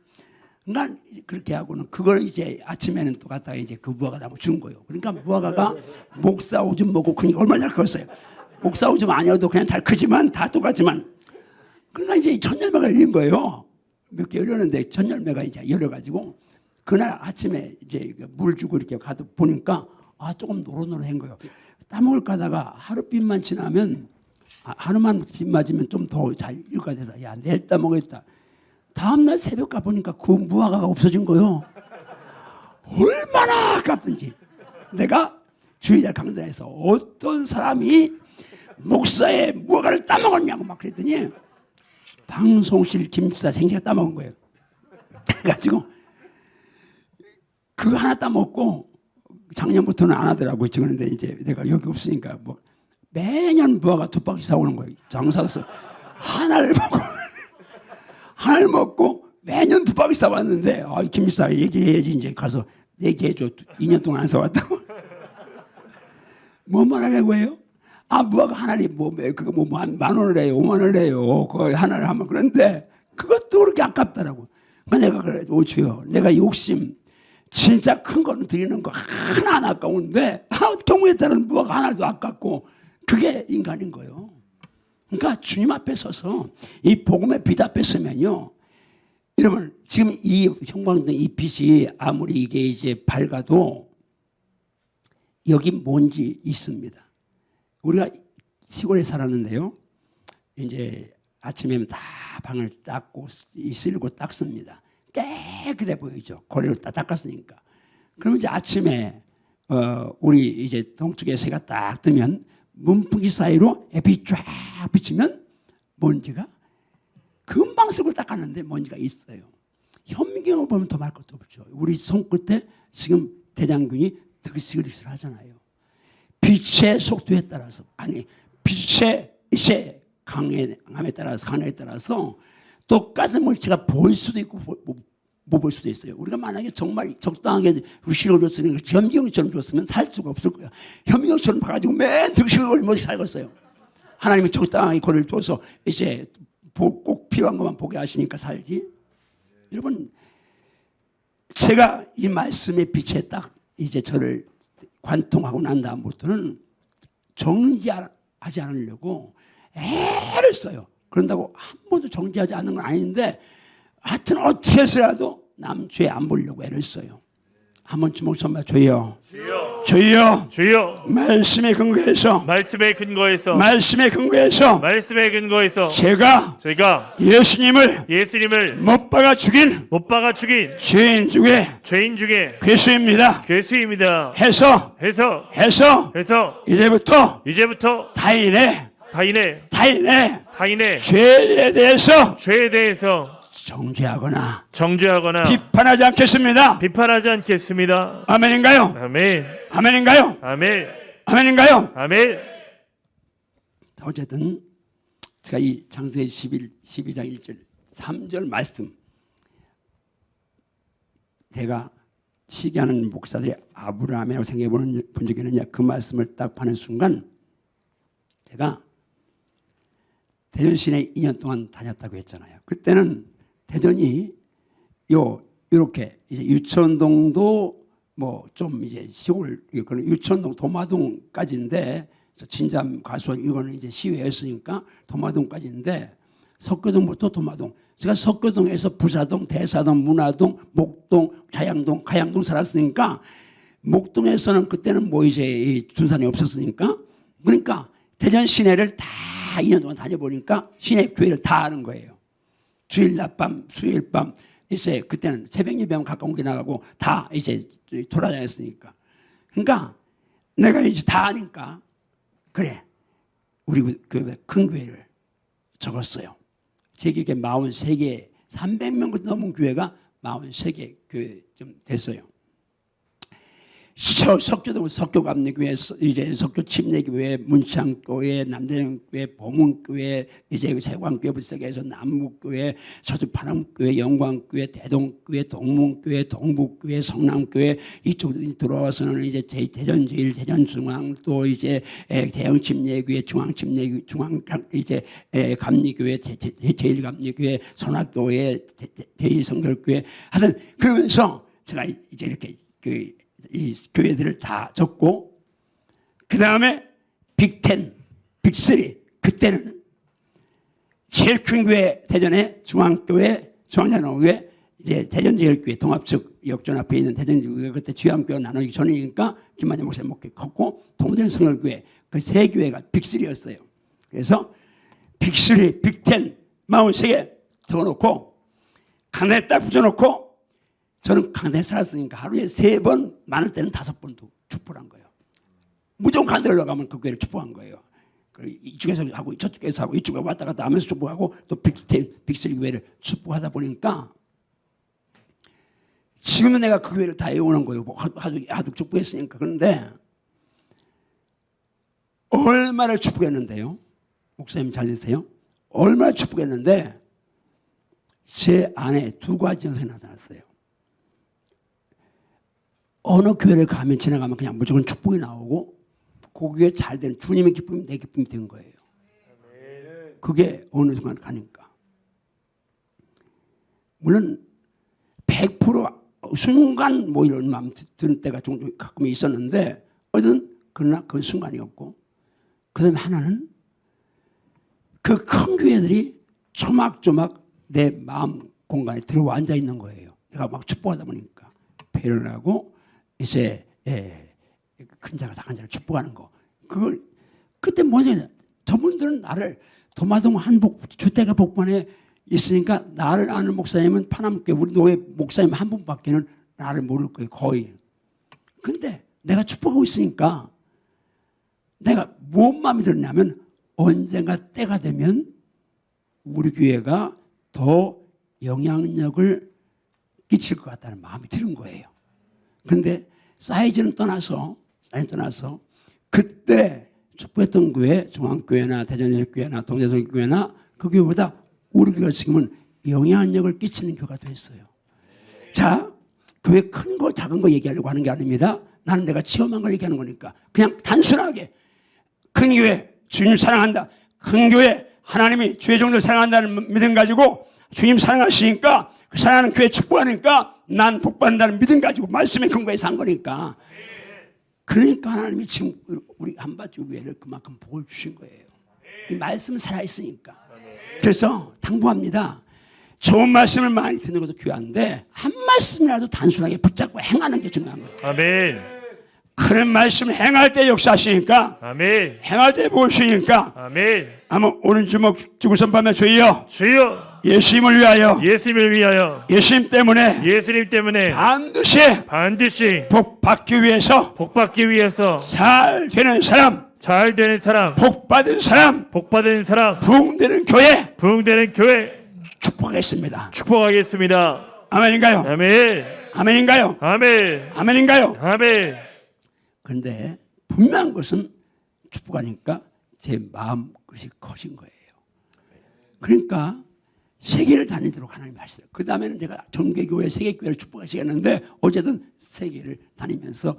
Speaker 1: 난 그렇게 하고는 그걸 이제 아침에는 또 갖다가 이제 그 무화과 나무 준 거예요. 그러니까 무화과가 목사 오줌 먹고 크니까 얼마나 잘 컸어요. 목사 오줌 아니어도 그냥 잘 크지만 다 똑같지만. 그러니까 이제 천열매가 열린 거예요. 몇 개 열렸는데 천열매가 이제 열려가지고 그날 아침에 이제 물 주고 이렇게 가도 보니까 조금 노릇노릇한 거예요. 따먹을 가다가 하룻빛만 지나면, 하루만 빗 맞으면 좀 더 잘 일가 돼서 내일 따먹겠다. 다음날 새벽 가보니까 그 무화과가 없어진 거예요. 얼마나 아깝든지. 내가 주일날 강단에서 어떤 사람이 목사의 무화과를 따먹었냐고 막 그랬더니 방송실 김집사 생제가 따먹은 거예요. 그래가지고 그거 하나 따먹고 작년부터는 안 하더라고요. 그런데 이제 내가 여기 없으니까 뭐 매년 무화과 2박스 사오는 거예요. 장사서 하나를 먹고 매년 2박스 사왔는데, 김집사 얘기해야지, 이제 가서 얘기해줘. 2년 동안 안 사왔다고. 뭐 말하려고 해요? 무화과 하나리 그거 뭐 10,000원을 해요, 50,000원을 해요. 그거 하나를 하면. 그런데 그것도 그렇게 아깝더라고. 내가 그래, 오주요, 내가 욕심 진짜 큰 거는 드리는 거 하나 안 아까운데 경우에 따른 무화과 하나도 아깝고, 그게 인간인 거예요. 그러니까 주님 앞에 서서 이 복음의 빛 앞에 서면요, 여러분 지금 이 형광등 이 빛이 아무리 이게 이제 밝아도 여기 먼지 있습니다. 우리가 시골에 살았는데요, 이제 아침에는 다 방을 닦고 쓸고 닦습니다. 깨끗해 보이죠. 고리로 다 닦았으니까. 그러면 이제 아침에 우리 이제 동쪽에 새가 딱 뜨면 문풍지 사이로 햇빛이 쫙 비치면 먼지가 금방 쓰고 닦았는데 먼지가 있어요. 현미경을 보면 더 말 것도 없죠. 우리 손끝에 지금 대장균이 드글스글 하잖아요. 빛의 속도에 따라서, 빛의 이제 강함에 따라서 똑같은 물체가 보일 수도 있고 못 볼 수도 있어요. 우리가 만약에 정말 적당하게 의식을 줬으면, 현미경처럼 줬으면 살 수가 없을 거야. 현미경처럼 봐가지고 맨 득식을 걸리면 살겠어요. 하나님이 적당하게 거리를 둬서 이제 꼭 필요한 것만 보게 하시니까 살지. 여러분, 제가 이 말씀의 빛에 딱 이제 저를 관통하고 난 다음부터는 정지하지 않으려고 애를 써요. 그런다고 한 번도 정지하지 않는 건 아닌데 하여튼 어떻게 해서라도 남 죄 안 보려고 애를 써요. 한번 주먹 선바 주여,
Speaker 2: 주여,
Speaker 1: 주여,
Speaker 2: 주여,
Speaker 1: 말씀에 근거해서
Speaker 2: 말씀의 근거에서,
Speaker 1: 말씀에 근거해서
Speaker 2: 말씀의 근거에서
Speaker 1: 제가 예수님을 못 박아 죽인 죄인 중에 괴수입니다. 해서 이제부터 타인의 죄에 대해서 정죄하거나 비판하지 않겠습니다. 아멘인가요? 아멘인가요? 아멘인가요? 어쨌든 제가 이 창세기 12장 1절 3절 말씀, 내가 시기하는 목사들이 아브라함이라고 생각해보는 본 적이 있느냐, 그 말씀을 딱 파는 순간 제가 대전 시내 2년 동안 다녔다고 했잖아요. 그때는 대전이 요렇게 이제 유천동도 뭐 좀 이제 시골, 그런 유천동 도마동까지인데, 진잠 과수원 이거는 이제 시외였으니까 도마동까지인데, 석교동부터 도마동, 제가 석교동에서 부사동, 대사동, 문화동, 목동, 자양동, 가양동 살았으니까, 목동에서는 그때는 뭐 이제 둔산이 없었으니까, 그러니까 대전 시내를 다 2년 동안 다녀보니까 시내 교회를 다 아는 거예요. 주일 낮밤, 수요일 밤, 이제 그때는 새벽 예배하면 가까운 게 나가고 다 이제 돌아다녔으니까. 그러니까 내가 이제 다 아니까, 그래, 우리 그 큰 교회를 적었어요. 제 기억에 43개, 300명 넘은 교회가 43개 교회 좀 됐어요. 석교동 석교감리교회, 이제 석교 침례교회, 문창교회, 남대교회, 보문교회, 이제 세관교회 부석에서 남북교회, 서주 파남교회, 영광교회, 대동교회, 동문교회, 동북교회, 성남교회, 이쪽으로 들어와서는 이제 대전제일, 대전중앙, 또 이제 대형 침례교회, 중앙 침례교회, 중앙 이제 감리교회, 제일감리교회, 선악교회, 대일성결교회, 하여튼 그러면서 제가 이제 이렇게 이 교회들을 다 적고, 그 다음에 빅10, 빅3, 그때는 제일 큰 교회 대전의 중앙교회, 중앙장로교회, 이제 대전제일교회 동합측 역전 앞에 있는 대전제일교회, 그때 주양교회 나누기 전이니까 김만희 목사님 목회 컸고, 동대성결교회, 그 세 교회가 빅3였어요. 그래서 빅3, 빅10, 43개 적어놓고 강단에 딱 붙여놓고, 저는 강단에 살았으니까 하루에 3번, 많을 때는 5번도 축복을 한 거예요. 무조건 강단에 올라가면 그 교회를 축복한 거예요. 이쪽에서 하고 저쪽에서 하고 이쪽에 왔다 갔다 하면서 축복하고, 또 빅10, 빅3 교회를 축복하다 보니까 지금은 내가 그 교회를 다 애우는 거예요. 뭐 하도 축복했으니까. 그런데 얼마나 축복했는데요. 목사님 잘 되세요? 얼마나 축복했는데 제 안에 2가지 현상이 나타났어요. 어느 교회를 가면 지나가면 그냥 무조건 축복이 나오고, 그 교회 잘 되는 주님의 기쁨이 내 기쁨이 된 거예요. 그게 어느 순간 가니까. 물론 100% 순간 뭐 이런 마음 드는 때가 종종 가끔 있었는데, 어쨌든 그러나 그 순간이었고, 그 다음에 하나는 그 큰 교회들이 조막조막 내 마음 공간에 들어와 앉아 있는 거예요. 내가 막 축복하다 보니까 배려하고 이제 큰 자가 작은 자를 축복하는 거. 그걸 그때 뭐냐, 저분들은 나를 도마동 한복 주택가 복번에 있으니까 나를 아는 목사님은 파남교회 우리 노예 목사님 한 분밖에는 나를 모를 거예요, 거의. 근데 내가 축복하고 있으니까 내가 뭔 마음이 들었냐면, 언젠가 때가 되면 우리 교회가 더 영향력을 끼칠 것 같다는 마음이 드는 거예요. 근데 사이즈는 떠나서 그때 축복했던 교회, 중앙교회나 대전제일교회나 동대성교회나 그 교회보다 우리 교회가 지금은 영향력을 끼치는 교회가 됐어요. 자, 교회 큰 거 작은 거 얘기하려고 하는 게 아닙니다. 나는 내가 체험한 걸 얘기하는 거니까 그냥 단순하게 큰 교회, 주님 사랑한다, 큰 교회 하나님이 주의 종들 사랑한다는 믿음 가지고 주님 사랑하시니까 그 사랑하는 교회 축복하니까 난 복받는다는 믿음 가지고 말씀의 근거에 산 거니까. 그러니까 하나님이 지금 우리 한밭주 교회를 그만큼 복을 주신 거예요. 이 말씀은 살아있으니까. 그래서 당부합니다. 좋은 말씀을 많이 듣는 것도 귀한데 한 말씀이라도 단순하게 붙잡고 행하는 게 중요한 거예요.
Speaker 2: 아멘.
Speaker 1: 그런 말씀을 행할 때 역사하시니까,
Speaker 2: 아멘.
Speaker 1: 행할 때 보시니까,
Speaker 2: 아멘.
Speaker 1: 한번 오른 주먹 주고 선포하며 주여,
Speaker 2: 주여
Speaker 1: 예수님을 위하여,
Speaker 2: 예수님을 위하여
Speaker 1: 예수님 때문에
Speaker 2: 예수님 때문에
Speaker 1: 반드시 복 받기 위해서
Speaker 2: 복 받기 위해서
Speaker 1: 잘 되는 사람,
Speaker 2: 잘 되는 사람,
Speaker 1: 복 받은 사람,
Speaker 2: 복 받은 사람,
Speaker 1: 부흥되는 교회
Speaker 2: 부흥되는 교회
Speaker 1: 축복하겠습니다.
Speaker 2: 축복하겠습니다.
Speaker 1: 아멘인가요?
Speaker 2: 아멘.
Speaker 1: 아멘인가요?
Speaker 2: 아멘.
Speaker 1: 아멘인가요?
Speaker 2: 아멘.
Speaker 1: 그런데 분명한 것은 축복하니까 제 마음 그릇이 커진 거예요. 그러니까 세계를 다니도록 하나님이 하시더라고요. 그 다음에는 제가 전개교회 세계교회를 축복하시겠는데 어제든 세계를 다니면서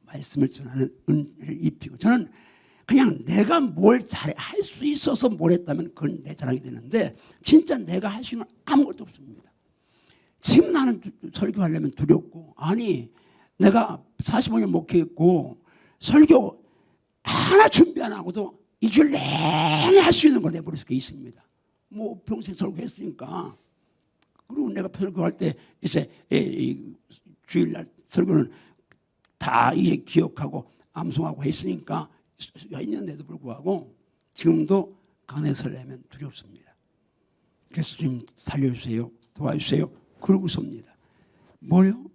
Speaker 1: 말씀을 전하는 은혜를 입히고, 저는 그냥 내가 뭘 잘 할 수 있어서 뭘 했다면 그건 내 자랑이 되는데 진짜 내가 할 수 있는 건 아무것도 없습니다. 지금 나는 설교하려면 두렵고, 아니 내가 45년 목회했고 설교 하나 준비 안 하고도 일주일 내내 할 수 있는 걸 내버릴 수 있습니다. 뭐 평생 설교했으니까. 그리고 내가 설교할 때 이제 주일날 설교는 다 이제 기억하고 암송하고 했으니까 있는데도 불구하고 지금도 강에 설려면 두렵습니다. 그래서 좀 살려주세요, 도와주세요 그러고 섭니다. 뭐요?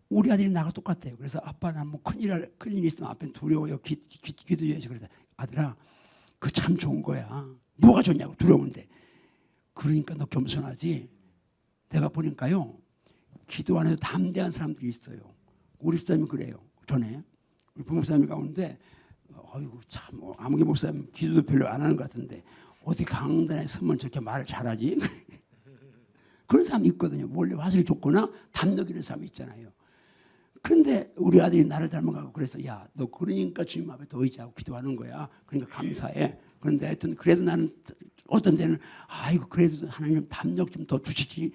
Speaker 1: 우리 아들이 나가 똑같아요. 그래서 아빠 나 뭐 큰일 있으면 앞에 두려워요. 기도해야지. 그래서 아들아 그 참 좋은 거야. 뭐가 좋냐고, 두려운데. 그러니까 너 겸손하지. 내가 보니까요 기도 안 해도 담대한 사람들이 있어요. 우리 집사님이 그래요. 전에 우리 부목사님 가운데 아이고 참 아무개 목사님 기도도 별로 안 하는 것 같은데 어디 강단에 서면 저렇게 말을 잘하지? 그런 사람이 있거든요. 원래 화술이 좋거나 담력 있는 사람이 있잖아요. 그런데 우리 아들이 나를 닮아가고 그래서 야, 너 그러니까 주님 앞에 더 의지하고 기도하는 거야. 그러니까 감사해. 그런데 하여튼 그래도 나는 어떤 데는 아이고 그래도 하나님 담력 좀 더 주시지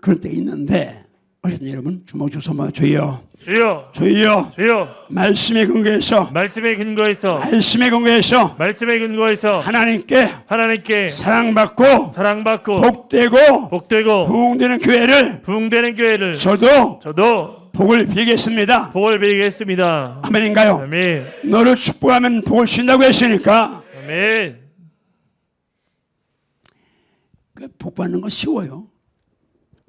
Speaker 1: 그럴 때 있는데, 어쨌든 여러분 주먹 주소마 주여,
Speaker 2: 주여,
Speaker 1: 주여,
Speaker 2: 주여.
Speaker 1: 말씀의 근거에서,
Speaker 2: 말씀의 근거에서,
Speaker 1: 말씀의 근거에서
Speaker 2: 말씀의 근거에서
Speaker 1: 하나님께
Speaker 2: 사랑받고
Speaker 1: 복되고
Speaker 2: 복되고
Speaker 1: 부흥되는 교회를
Speaker 2: 부흥되는 교회를
Speaker 1: 저도 복을 빌겠습니다.
Speaker 2: 복을 빌겠습니다.
Speaker 1: 아멘인가요?
Speaker 2: 아멘.
Speaker 1: 너를 축복하면 복을 준다고 했으니까
Speaker 2: 아멘.
Speaker 1: 복 받는 거 쉬워요.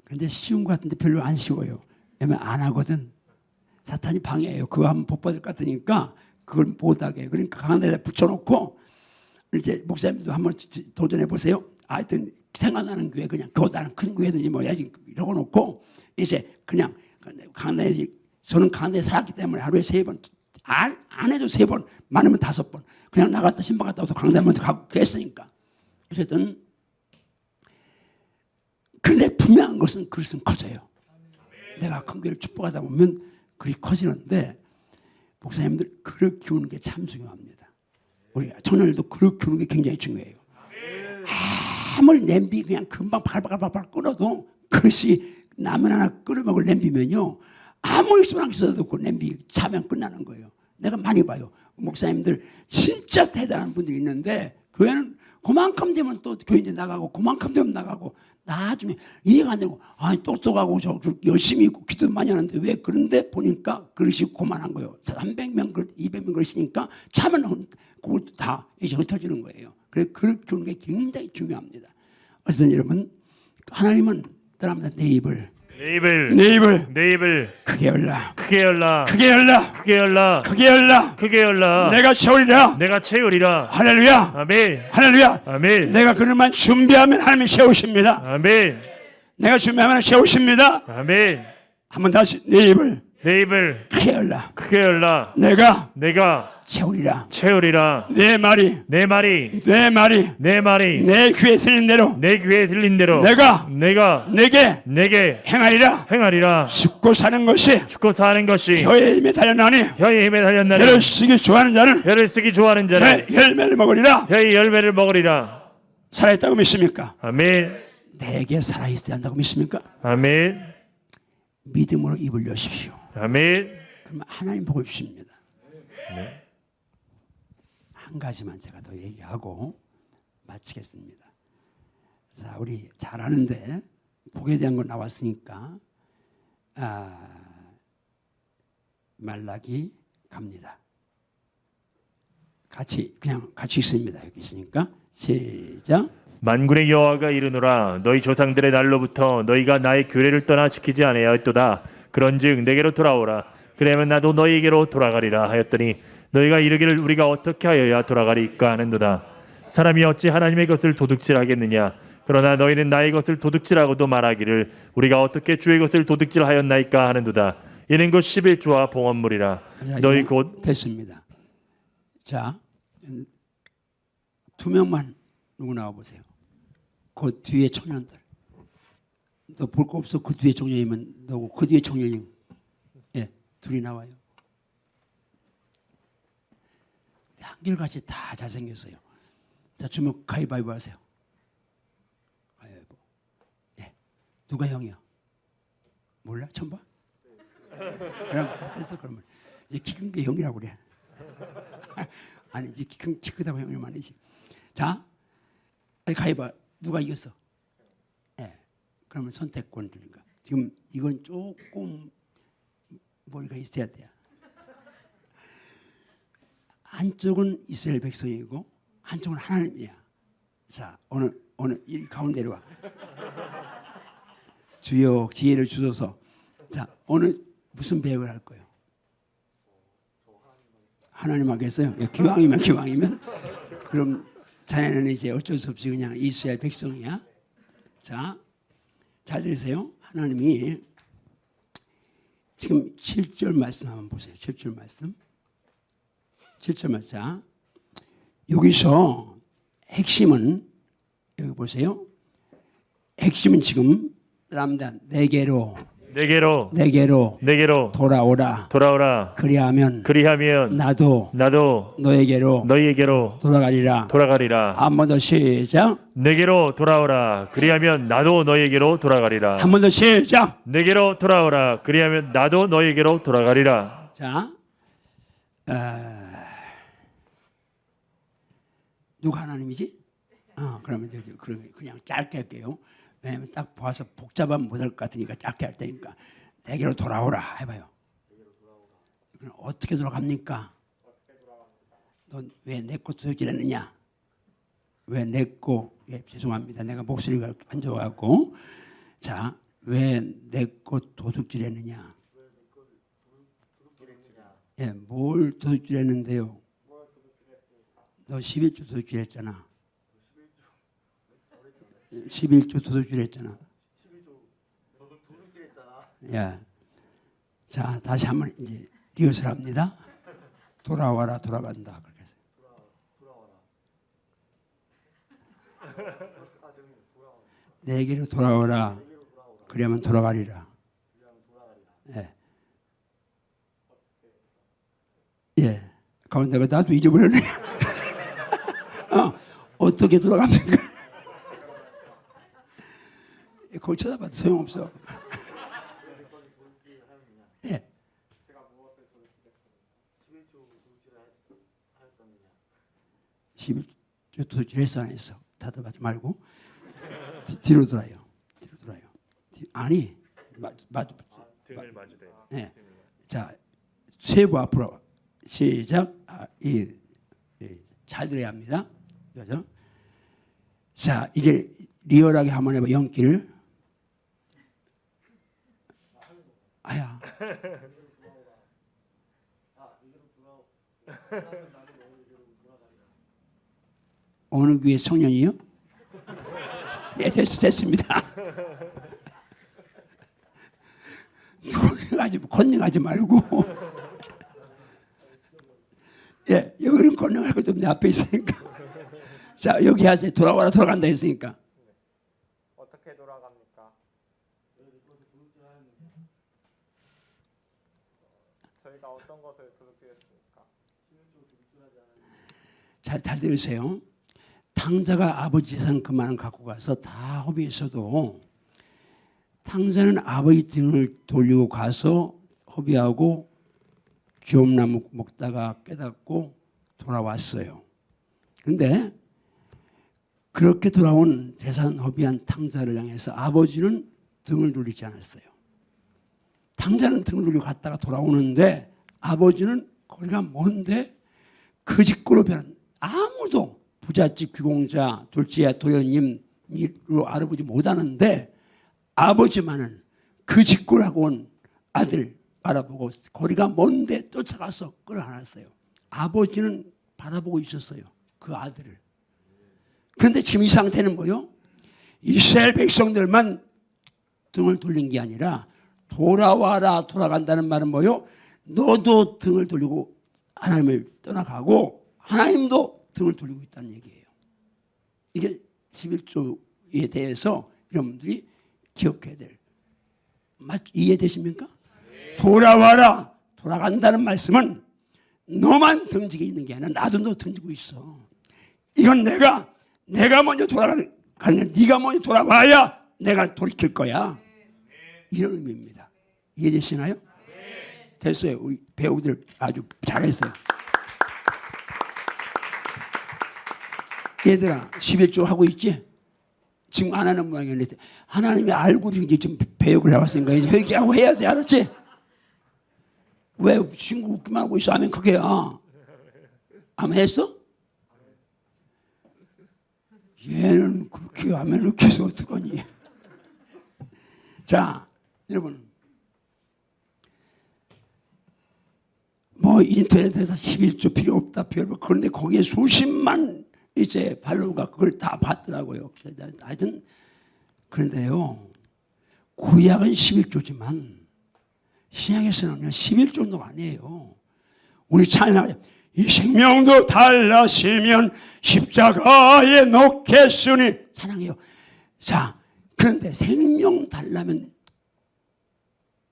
Speaker 1: 그런데 쉬운 것 같은데 별로 안 쉬워요. 왜냐면 안 하거든. 사탄이 방해해요. 그거 하면 복 받을 것 같으니까 그걸 못하게. 그러니까 강한 데다 붙여놓고, 이제 목사님도 한번 도전해 보세요. 하여튼 생각나는 교회 그냥 그거다는 큰 교회든지 뭐야 이러고 놓고 이제 그냥 강단에, 저는 강단에 살았기 때문에 하루에 3번, 안 해도 3번, 많으면 5번 그냥 나갔다 신방 갔다 와도 강단에 가고 그랬으니까. 어쨌든 근데 분명한 것은 그릇은 커져요. 내가 큰 교회를 축복하다 보면 그릇이 커지는데, 목사님들 그릇 키우는 게 참 중요합니다. 우리 청년들도 그릇 키우는 게 굉장히 중요해요. 아무리 냄비 그냥 금방 팔팔팔팔 끓어도 그릇이 라면 하나 끓여 먹을 냄비면요 아무리 수랑 있어도 그 냄비 차면 끝나는 거예요. 내가 많이 봐요. 목사님들 진짜 대단한 분들이 있는데 교회는 그만큼 되면 또 교인들 나가고 그만큼 되면 나가고 나중에 이해가 안 되고, 아니 똑똑하고 저 열심히 있고 기도 많이 하는데 왜 그런데 보니까 그릇이 고만한 거예요. 300명 그릇, 200명 그릇이니까 차면 그것도 다 이제 흩어지는 거예요. 그래서 그릇 키우는 게 굉장히 중요합니다. 어쨌든 여러분, 하나님은 떠납니다. 내 입을 크게 열라,
Speaker 2: 크게 열라,
Speaker 1: 크게 열라,
Speaker 2: 크게 열라,
Speaker 1: 크게 열라,
Speaker 2: 크게 열라.
Speaker 1: 내가 채우리라.
Speaker 2: 내가 채우리라.
Speaker 1: 할렐루야,
Speaker 2: 아멘.
Speaker 1: 할렐루야.
Speaker 2: 아멘.
Speaker 1: 내가 그릇만 준비하면 하나님이 채우십니다.
Speaker 2: 아멘.
Speaker 1: 내가 준비하면 채우십니다.
Speaker 2: 아멘.
Speaker 1: 한번 다시 내 입을
Speaker 2: 내 입을
Speaker 1: 크게 열라.
Speaker 2: 크게 열라.
Speaker 1: 내가
Speaker 2: 내가
Speaker 1: 채우리라.
Speaker 2: 채우리라.
Speaker 1: 내 말이
Speaker 2: 내 말이
Speaker 1: 내 귀에 들린 대로
Speaker 2: 내 귀에 들린 대로
Speaker 1: 내가
Speaker 2: 내게
Speaker 1: 행하리라.
Speaker 2: 행하리라.
Speaker 1: 죽고 사는 것이
Speaker 2: 죽고 사는 것이
Speaker 1: 혀의 힘에 달렸나니
Speaker 2: 혀의 힘에 달렸나니
Speaker 1: 혀를 쓰기 좋아하는 자는
Speaker 2: 혀를 쓰기 좋아하는 자는
Speaker 1: 혀의 열매를 먹으리라.
Speaker 2: 혀의 열매를 먹으리라.
Speaker 1: 살아있다고 믿습니까?
Speaker 2: 아멘.
Speaker 1: 내게 살아있어야 한다고 믿습니까?
Speaker 2: 아멘.
Speaker 1: 믿음으로 입을 여십시오.
Speaker 2: 아멘.
Speaker 1: 그러면 하나님 복을 주십니다. 한 가지만 제가 더 얘기하고 마치겠습니다. 자, 우리 잘 아는데 복에 대한 거 나왔으니까 말라기 갑니다. 그냥 같이 있습니다. 여기 있으니까 시작.
Speaker 2: 만군의 여호와가 이르노라 너희 조상들의 날로부터 너희가 나의 규례를 떠나 지키지 아니하였도다. 그런즉 내게로 돌아오라. 그러면 나도 너희에게로 돌아가리라 하였더니 너희가 이르기를 우리가 어떻게 하여야 돌아가리까 하는도다. 사람이 어찌 하나님의 것을 도둑질하겠느냐. 그러나 너희는 나의 것을 도둑질하고도 말하기를 우리가 어떻게 주의 것을 도둑질하였나이까 하는도다. 이는 곧 11조와 봉헌물이라. 너희 곧
Speaker 1: 됐습니다. 자, 두 명만 누구 나와 보세요. 그 뒤에 청년들. 너 볼 거 없어. 그 뒤에 청년이면 너고 그 뒤에 청년이 예, 둘이 나와요. 한결같이 다 잘생겼어요. 자, 주먹 가위바위보 하세요. 가위바위보. 예, 누가 형이야? 몰라? 처음 봐? 그럼 됐어. 그러면 이제 키 큰 게 형이라고 그래. 아니 이제 키 크다고 형이 아니지. 자, 가위바 누가 이겼어? 예. 그러면 선택권 드리니까 지금 이건 조금 머리가 있어야 돼요. 한쪽은 이스라엘 백성이고 한쪽은 하나님이야. 자, 어느 이 가운데로 와. 주여 지혜를 주소서. 자, 무슨 배역을 할 거예요? 하나님 하겠어요? 예, 기왕이면 그럼 자네는 이제 어쩔 수 없이 그냥 이스라엘 백성이야. 자, 잘 들으세요. 하나님이 지금 7절 말씀 한번 보세요. 7절 말씀. 7절 말씀. 자, 여기서 핵심은 여기 보세요. 핵심은 지금 사람들 내게로 돌아오라. 그리하면 나도 너에게로 돌아가리라. 한 번 더 시작.
Speaker 2: 내게로 돌아오라. 그리하면 나도 너에게로 돌아가리라.
Speaker 1: 한 번 더 시작.
Speaker 2: 내게로 돌아오라. 그리하면 나도 너에게로 돌아가리라.
Speaker 1: 자, 누가 하나님이지? 그러면 그냥 짧게 할게요. 왜냐면 딱 봐서 복잡하면 못할 것 같으니까 짧게 할 테니까 내게로 돌아오라 해봐요. 그럼 어떻게 돌아갑니까? 넌 왜 내 거 도둑질했느냐? 왜 내 거? 예, 죄송합니다. 내가 목소리가 안 좋아갖고. 자, 왜 내 거 도둑질했느냐? 예, 뭘 도둑질했는데요? 너 11조 도둑질했잖아. 11조 도둑질했잖아. 야, 자 다시 한번 이제 리허설합니다. 돌아와라 돌아간다 그렇게 해서. 내게로 돌아오라. 그러면 돌아가리라. 예. 예. 가운데가 나도 잊어버렸네. 어떻게 돌아갑니까? 거기 쳐다봐도 소용없어. 예. 11조 도둑질했어 안 했어? 다듬하지 말고 뒤로 돌아요. 아니
Speaker 2: 등을 마주대.
Speaker 1: 네. 자, 세부 앞으로 시작. 잘 들어야 합니다. 그죠? 자, 이제 리얼하게 한번 해봐. 연기를. 아야. 어느 교회 청년이요? 네, 됐습니다. 건너가지 말고. 예, 여기는 건너갈 것도 없네. 앞에 있으니까. 자, 여기 하세요. 돌아와라, 돌아간다 했으니까.
Speaker 4: 어떻게 돌아갑니까? 저희가 어떤 것을 도둑질했습니까?
Speaker 1: 잘 들으세요. 탕자가 아버지 재산 그만을 갖고 가서 다 허비했어도 탕자는 아버지 등을 돌리고 가서 허비하고 귀염나무 먹다가 깨닫고 돌아왔어요. 근데 그렇게 돌아온 재산 허비한 탕자를 향해서 아버지는 등을 돌리지 않았어요. 탕자는 등을 돌리고 갔다가 돌아오는데 아버지는 거리가 먼데 그 직구로 변한 아무도 부잣집 귀공자 돌지야 도련님으로 알아보지 못하는데 아버지만은 그 직구를 하고 온 아들 알아보고 거리가 먼데 쫓아가서 끌어안았어요. 아버지는 바라보고 있었어요. 그 아들을. 그런데 지금 이 상태는 뭐요? 이스라엘 백성들만 등을 돌린 게 아니라 돌아와라 돌아간다는 말은 뭐요? 너도 등을 돌리고 하나님을 떠나가고 하나님도 등을 돌리고 있다는 얘기예요. 이게 11조에 대해서 여러분들이 기억해야 될. 이해되십니까? 네. 돌아와라 돌아간다는 말씀은 너만 등지게 있는 게 아니라 나도 너 등지고 있어. 이건 내가 먼저 돌아가는 네가 먼저 돌아와야 내가 돌이킬 거야. 이런 의미입니다. 이해되시나요? 됐어요. 우리 배우들 아주 잘했어요. 얘들아 11조 하고 있지? 지금 안 하는 모양이었는데 하나님이 알고 이제 좀 배역을 해왔으니까 이제 회개하고 해야 돼. 알았지? 왜 친구 웃기만 하고 있어? 하면 그게야. 아멘 했어? 얘는 그렇게 하면 이렇게 해서 어떡하니? 자, 여러분 뭐 인터넷에서 11조 필요 없다 그런데 거기에 수십만 이제 팔로우가 그걸 다 봤더라고요. 하여튼 그런데요 구약은 11조지만 신약에서는 11조도 아니에요. 우리 찬양 이 생명도 달라시면 십자가에 놓겠으니 찬양해요. 자, 그런데 생명 달라면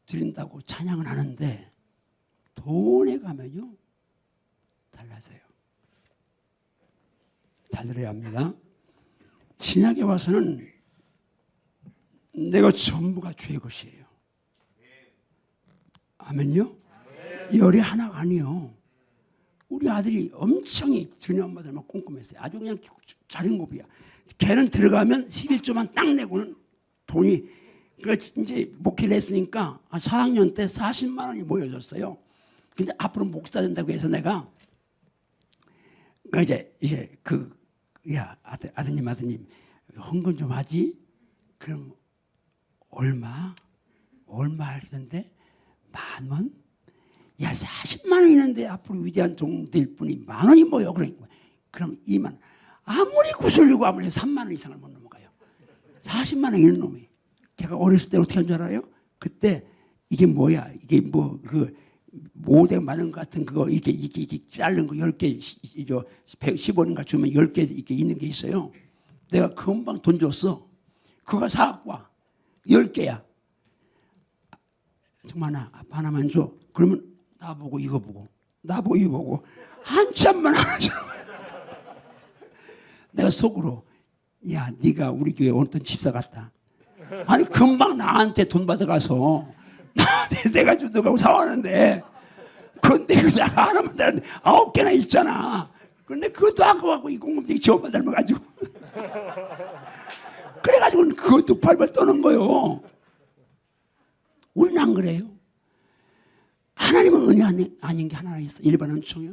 Speaker 1: 드린다고 찬양을 하는데 돈에 가면요 달라져요. 잘 들어야 합니다. 신약에 와서는 내가 전부가 주의 것이에요. 아멘요? 열이 하나가 아니요. 우리 아들이 엄청 저희 엄마들만 꼼꼼했어요. 아주 그냥 자린고비야. 걔는 들어가면 11조만 딱 내고는 돈이 이제 목회를 했으니까 4학년 때 40만 원이 모여졌어요. 근데 앞으로 목사 된다고 해서 내가 이제 아드님 헌금 좀 하지? 그럼 얼마 하던데 10,000원? 야 40만 원 있는데 앞으로 위대한 종될 분이 10,000원이 뭐요? 그럼 2만 아무리 구슬리고 아무리 3만 원 이상을 못 넘어가요. 40만 원 있는 놈이. 걔가 어렸을 때 어떻게 한 줄 알아요? 그때 이게 뭐야? 이게 뭐 그 모대 많은 것 같은 그거 이게 자른 거 10개 110원인가 주면 10개 이렇게 있는 게 있어요. 내가 금방 돈 줬어. 그거 사갖고 와. 10개야. 정말 아빠 하나만 줘. 그러면 나보고 이거 보고 나보고 이거 보고 한참만 하죠. 내가 속으로 야 네가 우리 교회 어떤 집사 같다. 아니 금방 나한테 돈 받아가서 내가 준다고 사왔는데 그런데 그냥 하나만 달 9개나 있잖아. 그런데 그것도 아까워갖고 이 공급대기 지원만 닮아가지고 그래가지고 그것도 발발 떠는 거요. 우리는 안 그래요. 하나님은 은혜 아닌 게 하나 있어. 일반 은총이요.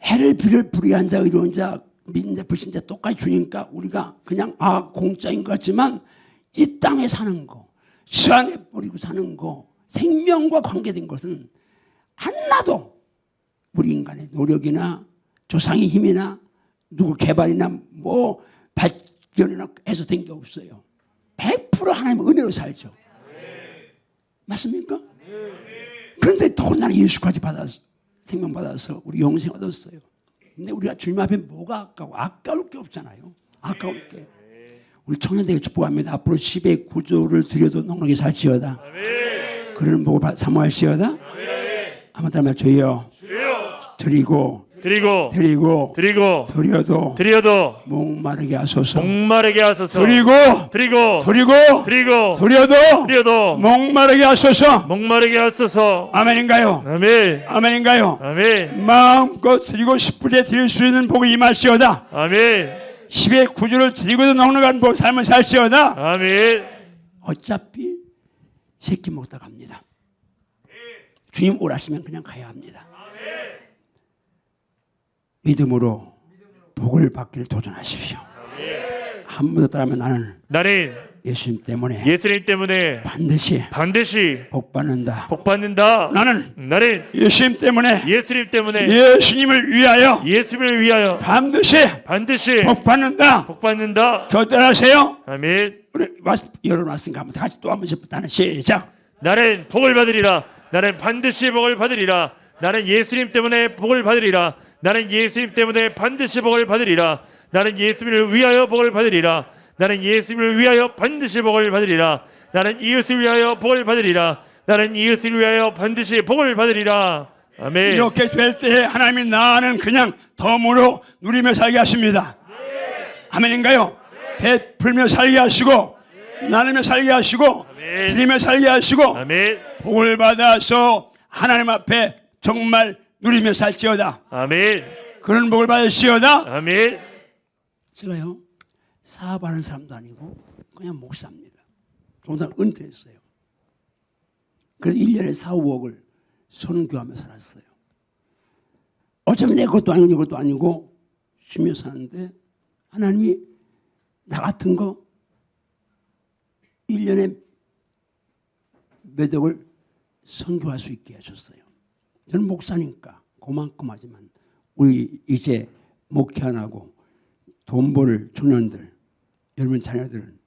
Speaker 1: 해를 비를 불의한 자 의로운 자 믿는 자 불신자 똑같이 주니까 우리가 그냥 공짜인 것 같지만 이 땅에 사는 거 시간에 버리고 사는 거 생명과 관계된 것은 하나도 우리 인간의 노력이나 조상의 힘이나 누구 개발이나 뭐 발견이나 해서 된 게 없어요. 100% 하나님 은혜로 살죠. 맞습니까? 그런데 더군다나 예수까지 받아서 생명 받아서 우리 영생 얻었어요. 근데 우리가 주님 앞에 뭐가 아까워? 아까울 게 없잖아요. 아까울 게. 우리 청년들에게 축복합니다. 앞으로 10의 구조를 드려도 넉넉히 살지어다. 그러는 복을 사모할지어다. 아마 따라 주여 드리고 드려도 목마르게 하소서. 드리고 드려도 목마르게 하소서. 아멘인가요? 아멘인가요? 마음껏 드리고 싶을 때 드릴 수 있는 복이 임할지어다. 10의 구주를 드리고도 넉넉한 복 삶을 살지어다. 어차피 새끼 먹다 갑니다. 주님 오라시면 그냥 가야 합니다. 믿음으로 복을 받기를 도전하십시오. 한 번 더 따라하면 나는 예수님 때문에 반드시 복 받는다. 나는 예수님 때문에 예수님을 위하여 반드시 복 받는다. 교대하세요. 우리 열어놨으니까 한번 같이 또 한 번씩 따는 시작.
Speaker 2: 나는 복을 받으리라. 나는 반드시 복을 받으리라. 나는 예수님 때문에 복을 받으리라. 나는 예수님 때문에 반드시 복을 받으리라. 나는 예수님을 위하여 복을 받으리라. 나는 예수님을 위하여 반드시 복을 받으리라. 나는 이웃을 위하여 복을 받으리라. 나는 이웃을 위하여 반드시 복을 받으리라. 아멘.
Speaker 1: 이렇게 될 때 하나님이 나는 그냥 덤으로 누리며 살게 하십니다. 아멘인가요? 베풀며 살게 하시고 나누며 살게 하시고 드리며 살게 하시고 복을 받아서 하나님 앞에 정말 누리며 살지어다. 그런 복을 받으시오다. 제가요 사업하는 사람도 아니고 그냥 목사입니다. 조금 은퇴했어요. 그래서 1년에 4, 5억을 선교하며 살았어요. 어차피 내 것도 아니고 이것도 아니고 쉬며 사는데 하나님이 나 같은 거 1년에 몇 억을 선교할 수 있게 하셨어요. 저는 목사니까 그만큼 하지만 우리 이제 목회 안 하고 돈 벌 청년들, 여러분 자녀들은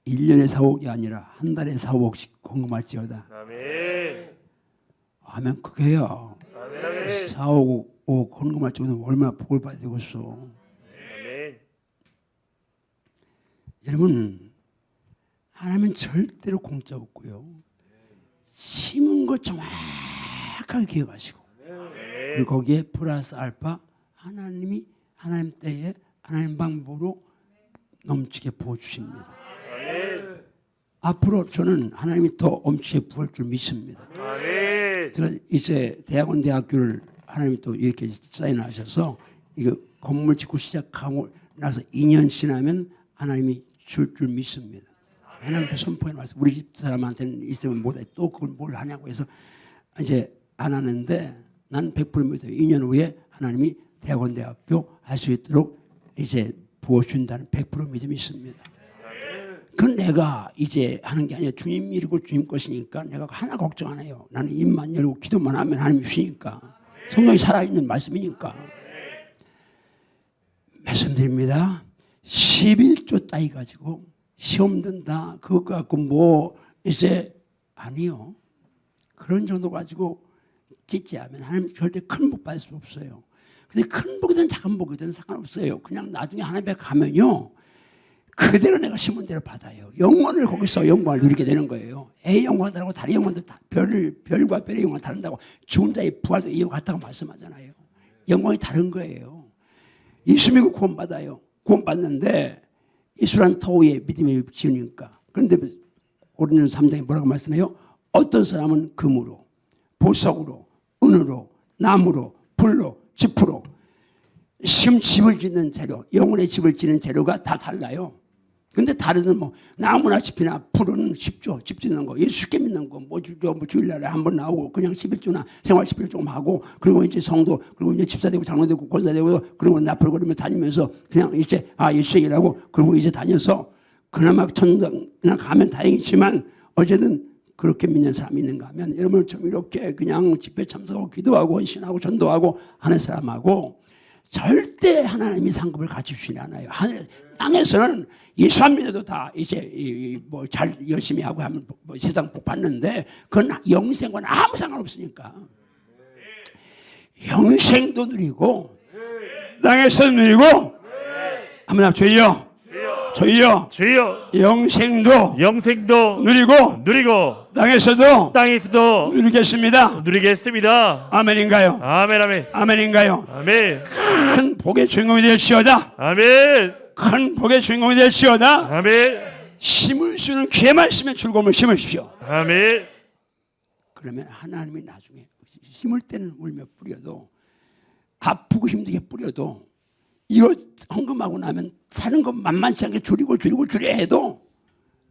Speaker 1: 1년에 4억이 아니라 한 달에 4억씩 공급할지어다. 아멘. 그게요. 4억, 5억 공급할지어다. 얼마나 복을 받아야 되겠어. 여러분 하나님은 절대로 공짜 없고요. 심은 거 정확하게 기억하시고 그리고 거기에 플러스 알파 하나님이 하나님 때에 하나님 방법으로 넘치게 부어주십니다. 앞으로 저는 하나님이 더 넘치게 부을 줄 믿습니다. 제가 이제 대학교를 하나님이 또 이렇게 사인하셔서 이거 건물 짓고 시작하고 나서 2년 지나면 하나님이 줄 믿습니다. 하나님 선포해 놨어요. 우리 집 사람한테는 있으면 못해. 또 그걸 뭘 하냐고 해서 이제 안 하는데 난 100% 믿어요. 2년 후에 하나님이 대학교 할 수 있도록 이제 부어준다는 100% 믿음이 있습니다. 그건 내가 이제 하는 게 아니라 주님 일이고 주님 것이니까 내가 하나 걱정 안 해요. 나는 입만 열고 기도만 하면 하나님이 주시니까. 성경이 살아있는 말씀이니까. 말씀드립니다. 11조 따위 가지고 시험 든다. 그거 갖고 뭐 이제 아니요. 그런 정도 가지고 짓지 않으면 하나님 절대 큰 복 받을 수 없어요. 근데 큰 복이든 작은 복이든 상관없어요. 그냥 나중에 하나님 앞에 가면요. 그대로 내가 심은 대로 받아요. 영원을 거기서 영광을 누리게 되는 거예요. A의 영광은 다르고 다른 영광도 별과 별의 영광은 다른다고 죽은 자의 부활도 이와 같다고 말씀하잖아요. 영광이 다른 거예요. 예수 믿고 구원받아요. 구원받는데 이수란 터우에 믿음이 지으니까. 그런데 고린도서 3장에 뭐라고 말씀해요? 어떤 사람은 금으로, 보석으로, 은으로, 나무로, 불로, 짚으로 지금 집을 짓는 재료, 영혼의 집을 짓는 재료가 다 달라요. 근데 다른 뭐 나무나 짚이나 풀은 쉽죠. 집 짓는 거, 예수 쉽게 믿는 거, 뭐 주일날에 한번 나오고 그냥 11조나 생활 11조 조금 하고 그리고 이제 성도 그리고 이제 집사 되고 장로 되고 권사 되고 그리고 나풀거리며 다니면서 그냥 이제 예수에게라고 그리고 이제 다녀서 그나마 천당이나 가면 다행이지만 어제는 그렇게 믿는 사람이 있는가 하면 여러분처럼 이렇게 그냥 집회 참석하고 기도하고 헌신하고 전도하고 하는 사람하고 절대 하나님이 상급을 같이 주시지 않아요. 땅에서는 예수 안 믿어도 다 이제 뭐 잘 열심히 하고 하면 뭐 세상 복 받는데 그건 영생과는 아무 상관없으니까. 영생도 누리고 땅에서 누리고 한번 주여 주여
Speaker 2: 주여
Speaker 1: 영생도 누리고 땅에서도 누리겠습니다.
Speaker 2: 누리겠습니다.
Speaker 1: 아멘인가요?
Speaker 2: 아멘 아멘
Speaker 1: 아멘인가요?
Speaker 2: 아멘
Speaker 1: 큰 복의 주인공이 될지어다.
Speaker 2: 아멘
Speaker 1: 큰 복의 주인공이 될지어다.
Speaker 2: 아멘
Speaker 1: 심을 수는 귀의 말씀에 즐거움을 심으십시오.
Speaker 2: 아멘
Speaker 1: 그러면 하나님이 나중에 심을 때는 울며 뿌려도 아프고 힘들게 뿌려도 이거 헌금하고 나면 사는 것 만만치 않게 줄이고 해도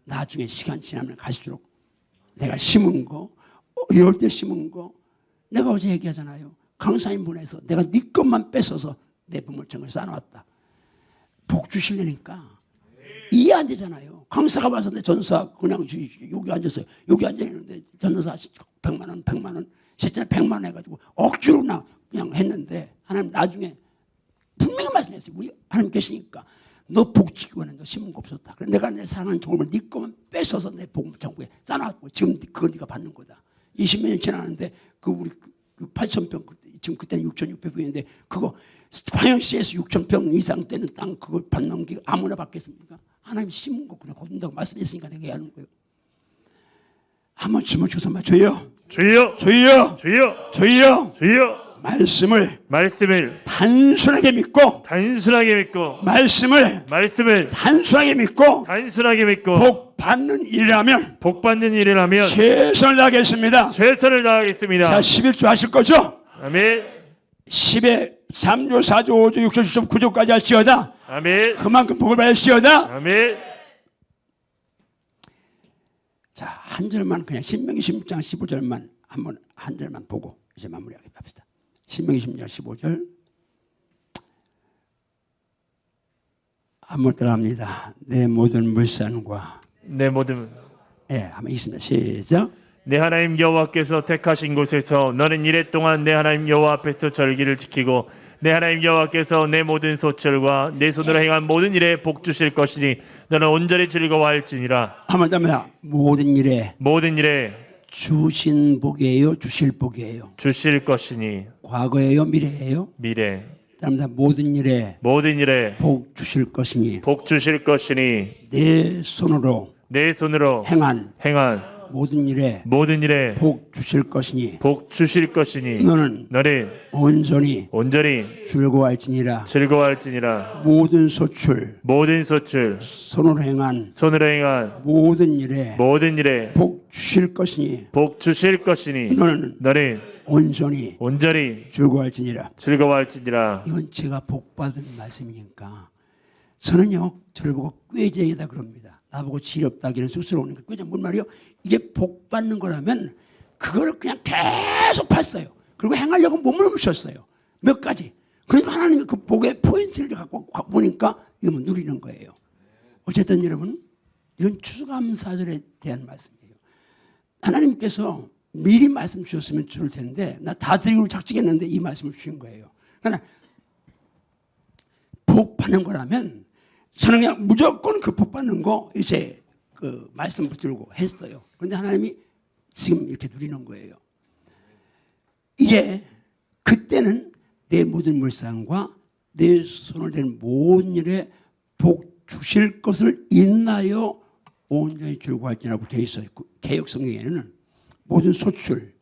Speaker 1: 나중에 시간 지나면 갈수록 내가 심은 거 이럴 때 심은 거 내가 어제 얘기하잖아요. 강사님 보내서 내가 네 것만 뺏어서 내 부모청을 쌓아놨다. 복 주시려니까 이해 안 되잖아요. 강사가 와서 내 전사 그냥 여기 앉았어요. 여기 앉아있는데 전사 100만 원 실제로 100만 원 해가지고 억지로 그냥 했는데 하나님 나중에 분명히 말씀했어요. 우리 하나님 계시니까 너 복 지기 원해. 너 심은 거 없었다. 그래 내가 내 사랑하는 종을 네 것만 뺏어서 내 복음창고에 쌓아놨고 지금 그거 네가 받는 거다. 20몇 년 지났는데 그 우리 그 8,000평 지금 그때는 6,600평인데 그거 광역시에서 6,000평 이상 되는 땅 그거 받는 게 아무나 받겠습니까? 하나님 심은 거 그냥 거둔다고 말씀했으니까 내가 얘기하는 거예요. 한번 주문 주서 주여
Speaker 2: 주여
Speaker 1: 주여
Speaker 2: 주여
Speaker 1: 주여
Speaker 2: 주여
Speaker 1: 말씀을
Speaker 2: 단순하게 믿고
Speaker 1: 말씀을 단순하게 믿고 복 받는 일이라면 최선을 다하겠습니다. 자 11조 하실 거죠?
Speaker 2: 아멘
Speaker 1: 10에 3조 4조 5조 6조 7조 9조까지 할지어다.
Speaker 2: 아멘
Speaker 1: 그만큼 복을 받을지어다.
Speaker 2: 아멘
Speaker 1: 자, 한 절만 그냥 신명기 16장 15절만 한번 한 절만 보고 이제 마무리하게 합시다. 신명기 16장 15절 한번 따라합니다. 내 모든 물산과 한번 있습니다. 시작.
Speaker 2: 내 하나님 여호와께서 택하신 곳에서 너는 이래 동안 내 하나님 여호와 앞에서 절기를 지키고 내 하나님 여호와께서 내 모든 소철과 내 손으로 행한 모든 일에 복 주실 것이니 너는 온전히 즐거워할지니라.
Speaker 1: 한번 더 합니다. 모든 일에 주신 복이에요? 주실 복이에요?
Speaker 2: 주실 것이니.
Speaker 1: 과거예요? 미래예요?
Speaker 2: 미래.
Speaker 1: 그다음에 모든 일에 복 주실 것이니. 내 손으로 행한 모든 일에 복 주실 것이니. 너는 온전히 즐거워할지니라. 모든 소출 손으로 행한 모든 일에 복 주실 것이니. 너는 온전히 즐거워할지니라. 이건 제가 복 받은 말씀이니까 저는요 저를 보고 꾀쟁이다 그럽니다. 나보고 지렵다기는 쑥스러우니까 꾀쟁이 뭔 말이요? 이게 복 받는 거라면 그걸 그냥 계속 봤어요. 그리고 행하려고 몸을 묻혔어요. 몇 가지. 그러니까 하나님이 그 복의 포인트를 갖고 보니까 이거 누리는 거예요. 어쨌든 여러분 이건 추수감사절에 대한 말씀이에요. 하나님께서 미리 말씀 주셨으면 좋을 텐데 나 다 드리기로 작정했는데 이 말씀을 주신 거예요. 그러니까 복 받는 거라면 저는 그냥 무조건 그 복 받는 거 이제 그 말씀 붙들고 했어요. 그런데 하나님이 지금 이렇게 누리는 거예요. 이게 그때는 내 모든 물상과 내 손을 댄 모든 일에 복 주실 것을 인하여 온전히 즐거워할지라고 되어 있어요. 개역 성경에는 모든 소출,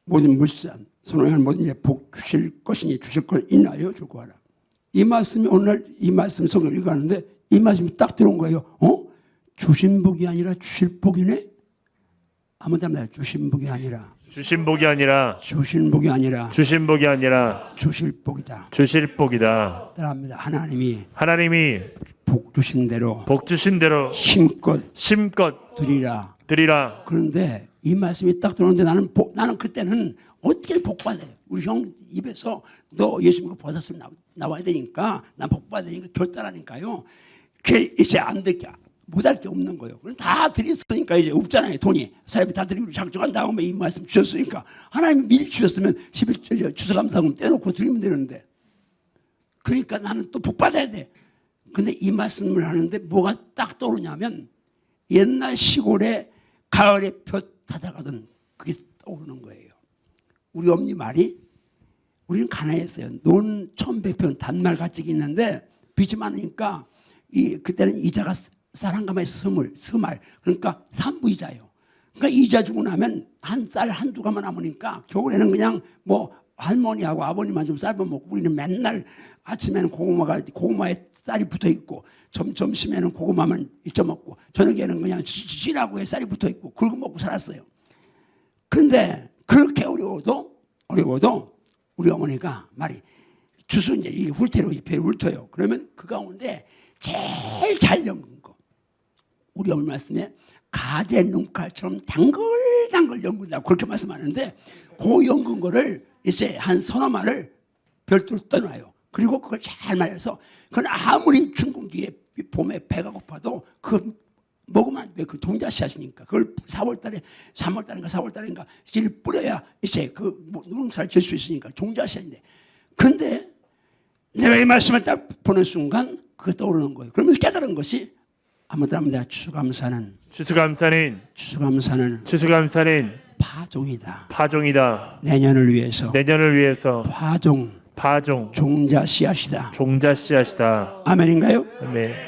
Speaker 1: 모든 물산, 손을 한 모든 일에 복 주실 것이니 주실 걸 인하여 즐거워하라. 이 말씀이 오늘 이 말씀 성경을 읽었는데 이 말씀이 딱 들어온 거예요. 주신 복이 아니라 주실 복이네? 한번 더 합니다. 주신 복이 아니라 주신 복이 아니라 주실 복이다. 따라합니다. 하나님이 복 주신 대로 힘껏 드리라. 그런데 이 말씀이 딱 들어오는데 나는 그때는 어떻게 복 받아요? 우리 형 입에서 너 예수 믿고 버섯 소리 나와야 되니까 난 복 받아야 되니까 결단하니까요. 그게 이제 안 듣게 못할 게 없는 거예요. 그럼 다 드렸으니까 이제 없잖아요. 돈이 사람이 다 드리기로 작정한 다음에 이 말씀 주셨으니까 하나님이 미리 주셨으면 11절 추수감사금 떼놓고 드리면 되는데 그러니까 나는 또 복 받아야 돼. 근데 이 말씀을 하는데 뭐가 딱 떠오르냐면 옛날 시골에 가을에 볕 타다가던 그게 떠오르는 거예요. 우리 어머니 말이 우리는 가난했어요. 논 1,100평 단말 가축이 있는데 빚이 많으니까 그때는 이자가 쌀 한 가마에 스말 그러니까 3부이자예요. 그러니까 이자 주고 나면 한 쌀 한두 가마 남으니까 겨울에는 그냥 뭐 할머니하고 아버님만 좀 쌀밥 먹고 우리는 맨날 아침에는 고구마에 쌀이 붙어 있고 점심에는 고구마만 잊어먹고 저녁에는 그냥 쥐라고 해 쌀이 붙어 있고 그러고 먹고 살았어요. 그런데 그렇게 어려워도 우리 어머니가 말이 주스 이제 이 훑태로 배를 훑어요. 그러면 그 가운데 제일 잘 연근 거 우리 어머니 말씀에 가재 눈칼처럼 당글당글 연근다고 그렇게 말씀하는데 그 연근 거를 이제 한 서너 마를 별도로 떠놔요. 그리고 그걸 잘 말려서 그건 아무리 춘궁기에 봄에 배가 고파도 그 먹으면 안 돼. 그 종자씨앗이니까 그걸 3월달인가 4월달인가 질 뿌려야 이제 그 누룽살을 질 수 있으니까 종자씨앗인데 근데 내가 이 말씀을 딱 보는 순간 그게 떠오르는 거예요. 그러면서 깨달은 것이 아무도 안 돼. 추수감사는 파종이다. 내년을 위해서 파종 종자 씨앗이다. 아멘인가요?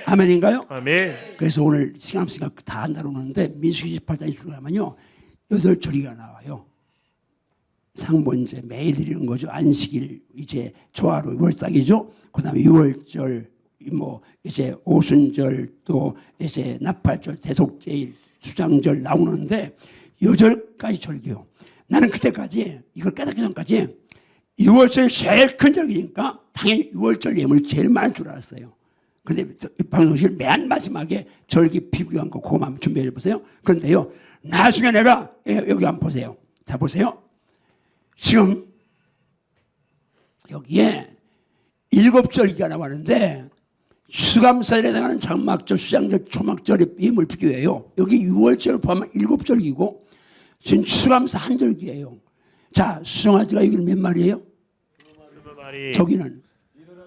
Speaker 1: 아멘인가요?
Speaker 2: 아멘.
Speaker 1: 그래서 오늘 시간 다 안 다루는데 민수기 28장에 들어가면요 8절기가 나와요. 상번제 매일 드리는 거죠. 안식일 이제 조화로 월삭이죠. 그다음에 유월절 뭐 이제 오순절 또 이제 나팔절 대속제일 수장절 나오는데 8가지 절기요. 나는 그때까지 이걸 깨닫기 전까지 6월절이 제일 큰 절기니까 당연히 6월절 예물이 제일 많은 줄 알았어요. 근데 방송실 맨 마지막에 절기 비교한 거 그거만 한번 준비해 보세요. 그런데요 나중에 내가 여기 한번 보세요. 자 보세요. 지금 여기에 7절기가 나왔는데 수감살에 해당하는 장막절, 수장절, 초막절의 예물 비교해요. 여기 6월절을 포함한 7절기고 지금 수감사 한 절기예요. 자 수송아지가 여기는 몇 마리예요?
Speaker 2: 20마리.
Speaker 1: 저기는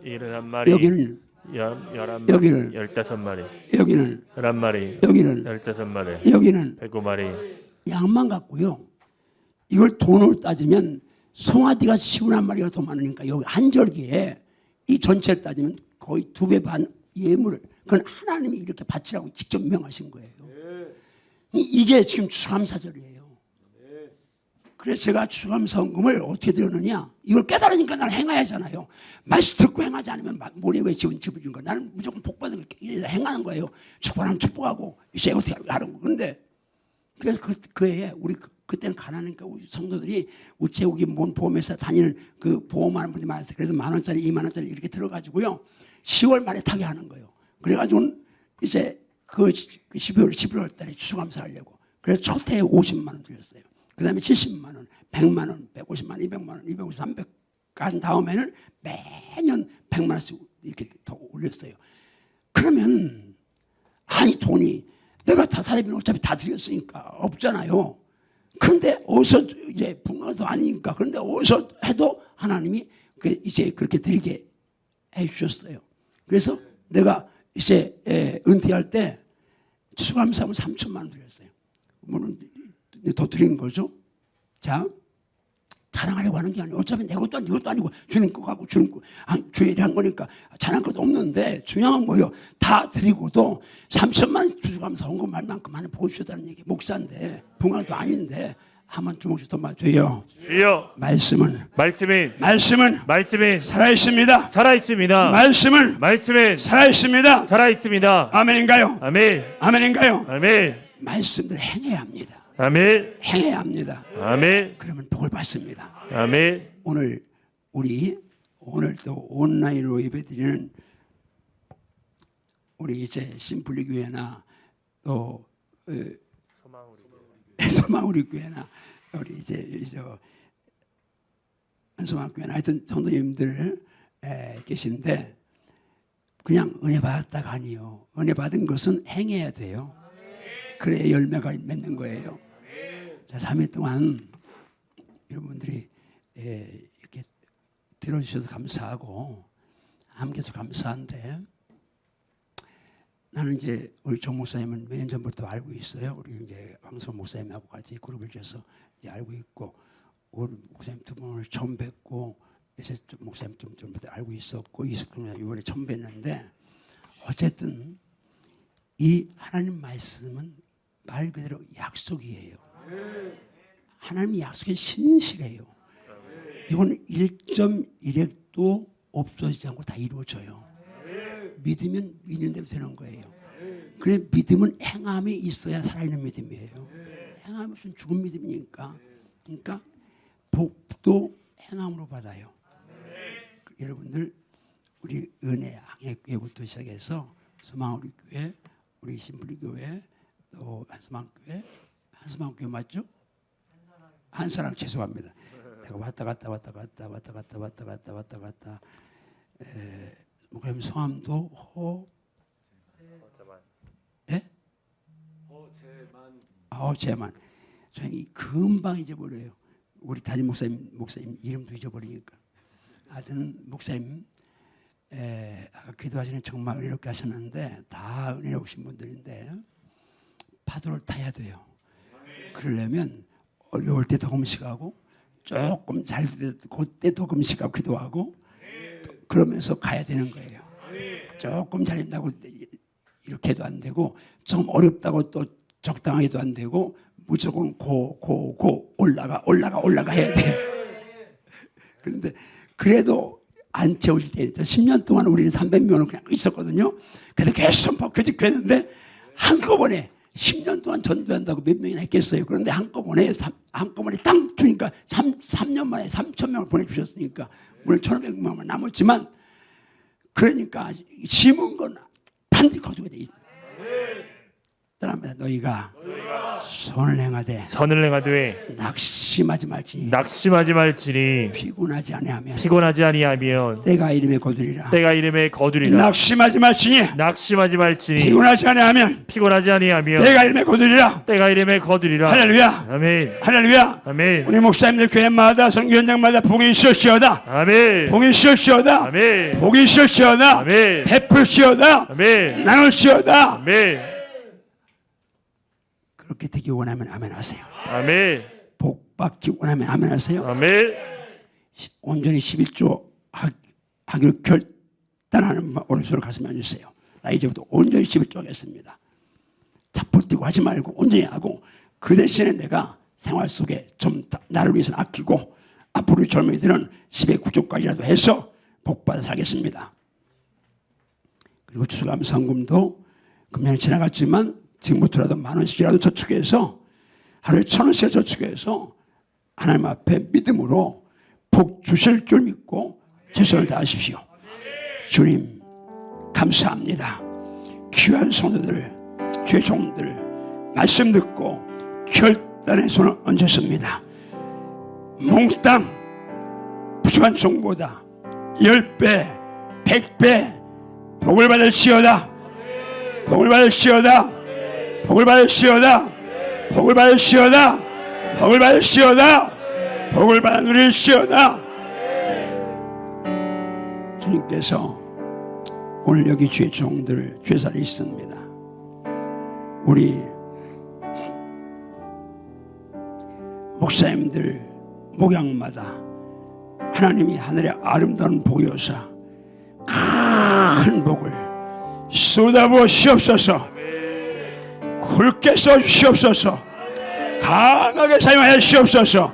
Speaker 2: 71마리.
Speaker 1: 여기는
Speaker 2: 11마리.
Speaker 1: 여기는
Speaker 2: 15마리.
Speaker 1: 여기는
Speaker 2: 11마리.
Speaker 1: 여기는
Speaker 2: 15마리.
Speaker 1: 여기는
Speaker 2: 109마리.
Speaker 1: 양만 갖고요. 이걸 돈으로 따지면 송아지가 51마리가 더 많으니까 여기 한 절기에 이 전체를 따지면 거의 2배 반 예물을 그건 하나님이 이렇게 바치라고 직접 명하신 거예요. 이게 지금 추수감사절이에요. 그래서 제가 추수감사헌금을 어떻게 드렸느냐 이걸 깨달으니까 나는 행해야 하잖아요. 말씀 듣고 행하지 않으면 모래 위에 집은 집어준 거 나는 무조건 복받는 걸 행하는 거예요. 축복하면 축복하고 이제 어떻게 하는 거. 그런데 그래서 그 해에 우리 그때는 가난하니까 우리 성도들이 우체국이 뭔 보험회사 다니는 그 보험하는 분들이 많았어요. 그래서 10,000원짜리 20,000원짜리 이렇게 들어가지고요 10월 말에 타게 하는 거예요. 그래가지고 이제 그 11월 달에 추수감사하려고 그래서 첫 해에 50만 원 드렸어요. 그 다음에 70만 원, 100만 원, 150만 원, 200만 원, 250, 300 간 다음에는 매년 100만 원씩 이렇게 더 올렸어요. 그러면 아니 돈이 내가 다 사람이 어차피 다 드렸으니까 없잖아요. 그런데 어디서 이제 분가도 아니니까 그런데 어디서 해도 하나님이 이제 그렇게 드리게 해주셨어요. 그래서 내가 이제 은퇴할 때 추수감사하면 3천만 원 드렸어요. 물론 더 드린 거죠. 자, 자랑하려고 하는 게 아니에요. 어차피 내 것도 아니고 이것도 아니고 주님 거 가고 주님 거 주일이 한 거니까 자랑할 것도 없는데 중요한 건 뭐예요? 다 드리고도 3천만 원 추수감사 헌금 말만큼 하나 보여주셨다는 얘기. 목사인데 붕어도 아닌데 한번 주먹씩 더 맞줘요.
Speaker 2: 주여
Speaker 1: 말씀은 살아 있습니다. 말씀은 살아 있습니다. 아멘인가요? 아멘인가요?
Speaker 2: 아멘.
Speaker 1: 말씀들 행해야 합니다.
Speaker 2: 아멘.
Speaker 1: 행해야 합니다.
Speaker 2: 아멘.
Speaker 1: 그러면 복을 받습니다.
Speaker 2: 아멘.
Speaker 1: 오늘 또 온라인으로 예배드리는 우리 이제 심플리 교회나 또 소망우리 교회나 우리 이제 한소망 교회나 하여튼 성도님들 계신데 그냥 은혜 받았다가 아니요. 은혜 받은 것은 행해야 돼요. 그래야 열매가 맺는 거예요. 자, 3일 동안 여러분들이 이렇게 들어주셔서 감사하고 함께해서 감사한데 나는 이제 우리 정 목사님은 몇 년 전부터 알고 있어요. 우리 이제 황소 목사님하고 같이 그룹을 지어서 이제 알고 있고 우리 목사님 두 분을 처음 뵙고 이제 목사님 좀 전부터 알고 있었고 이석훈 이번에 처음 뵀는데 어쨌든 이 하나님 말씀은 말 그대로 약속이에요. 하나님의 약속이 신실해요. 이건 1.1핵도 없어지지 않고 다 이루어져요. 믿으면 있는 대로 되는 거예요. 그래 믿음은 행함이 있어야 살아있는 믿음이에요. 행함이 없으면 죽은 믿음이니까. 그러니까 복도 행함으로 받아요. 여러분들 우리 은혜 항해교회부터 시작해서 소망우리 교회, 우리 신부리 교회, 또 한소망교회, 한소망교회 맞죠? 한사랑 죄송합니다. 내가 왔다 갔다 목사님 성함도 허재만. 저희 금방 잊어버려요. 우리 담임 목사님 이름도 잊어버리니까. 하여튼 목사님 아까 기도하시는 정말 은혜롭게 하셨는데 다 은혜로우신 분들인데 파도를 타야 돼요. 그러려면 어려울 때 더 금식하고 조금 잘 될 때 그때 더 금식하고 기도하고 그러면서 가야 되는 거예요. 조금 잘 된다고 이렇게도 안 되고 좀 어렵다고 또 적당하게도 안 되고 무조건 고 올라가 해야 돼요. 그런데 그래도 안 채워질 때 10년 동안 우리는 300명을 그냥 있었거든요. 그래도 계속 계속했는데 한꺼번에 10년 동안 전도한다고 몇 명이나 했겠어요. 그런데 한꺼번에 땅 두니까 3년 만에 3,000명을 보내주셨으니까 물론 1,500명만 남았지만 그러니까 심은 건 반드시 거두게 돼 있다. 따라합니다. 너희가 선을 행하되 낙심하지 말지니 피곤하지 아니하면 때가 이름에 거두리라. 낙심하지 말지니 피곤하지 아니하면 때가 이름에 거두리라. 할렐루야.
Speaker 2: 아멘.
Speaker 1: 우리 목사님들 교회마다 선교현장마다 복이 있으시오다.
Speaker 2: 아멘.
Speaker 1: 복이 있으시오다.
Speaker 2: 아멘.
Speaker 1: 복이 있으시오다.
Speaker 2: 아멘.
Speaker 1: 베풀시오다.
Speaker 2: 아멘.
Speaker 1: 나누시오다.
Speaker 2: 아멘.
Speaker 1: 그렇게 되기 원하면 아멘 하세요.
Speaker 2: 아멘.
Speaker 1: 복 받기 원하면 아멘 하세요.
Speaker 2: 아멘.
Speaker 1: 온전히 11조 하기로 결단하는 오른손을 가슴에 얹으세요. 나 이제부터 온전히 11조 하겠습니다. 자포 뛰고 하지 말고 온전히 하고 그 대신에 내가 생활 속에 좀 나를 위해서 아끼고 앞으로 젊은이들은 10의 9조까지라도 해서 복 받아 살겠습니다. 그리고 추수감사금도 금년이 지나갔지만 지금부터라도 10,000원씩이라도 저축해서 하루에 1,000원씩 저축해서 하나님 앞에 믿음으로 복 주실 줄 믿고 최선을 다하십시오. 주님 감사합니다. 귀한 성도들, 주의 종들 말씀 듣고 결단의 손을 얹었습니다. 몽땅 부족한 종보다 10배, 100배 복을 받을시오다. 복을 받을시오다. 복을 받으시오다. 복을 받으시오다. 복을 받으시오다. 복을 받아 누리시오다. 주님께서 오늘 여기 주의 종들 죄살이 있습니다. 우리 목사님들 목양마다 하나님이 하늘의 아름다운 복이어서 큰 복을 쏟아부으시옵소서. 굵게 써주시옵소서. 강하게 사용하여 주시옵소서.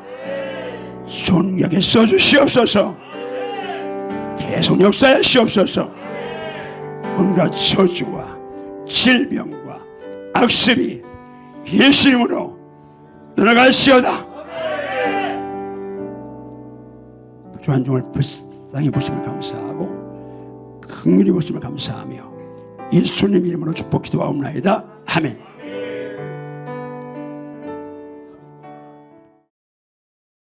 Speaker 1: 존귀하게 써주시옵소서. 계속 역사하여 주시옵소서. 온갖 저주와 질병과 악습이 예수 이름으로 떠나갈시오다. 부족한 종을 불쌍히 보심을 감사하고 긍휼히 보심을 감사하며 예수님 이름으로 축복 기도하옵나이다. 아멘.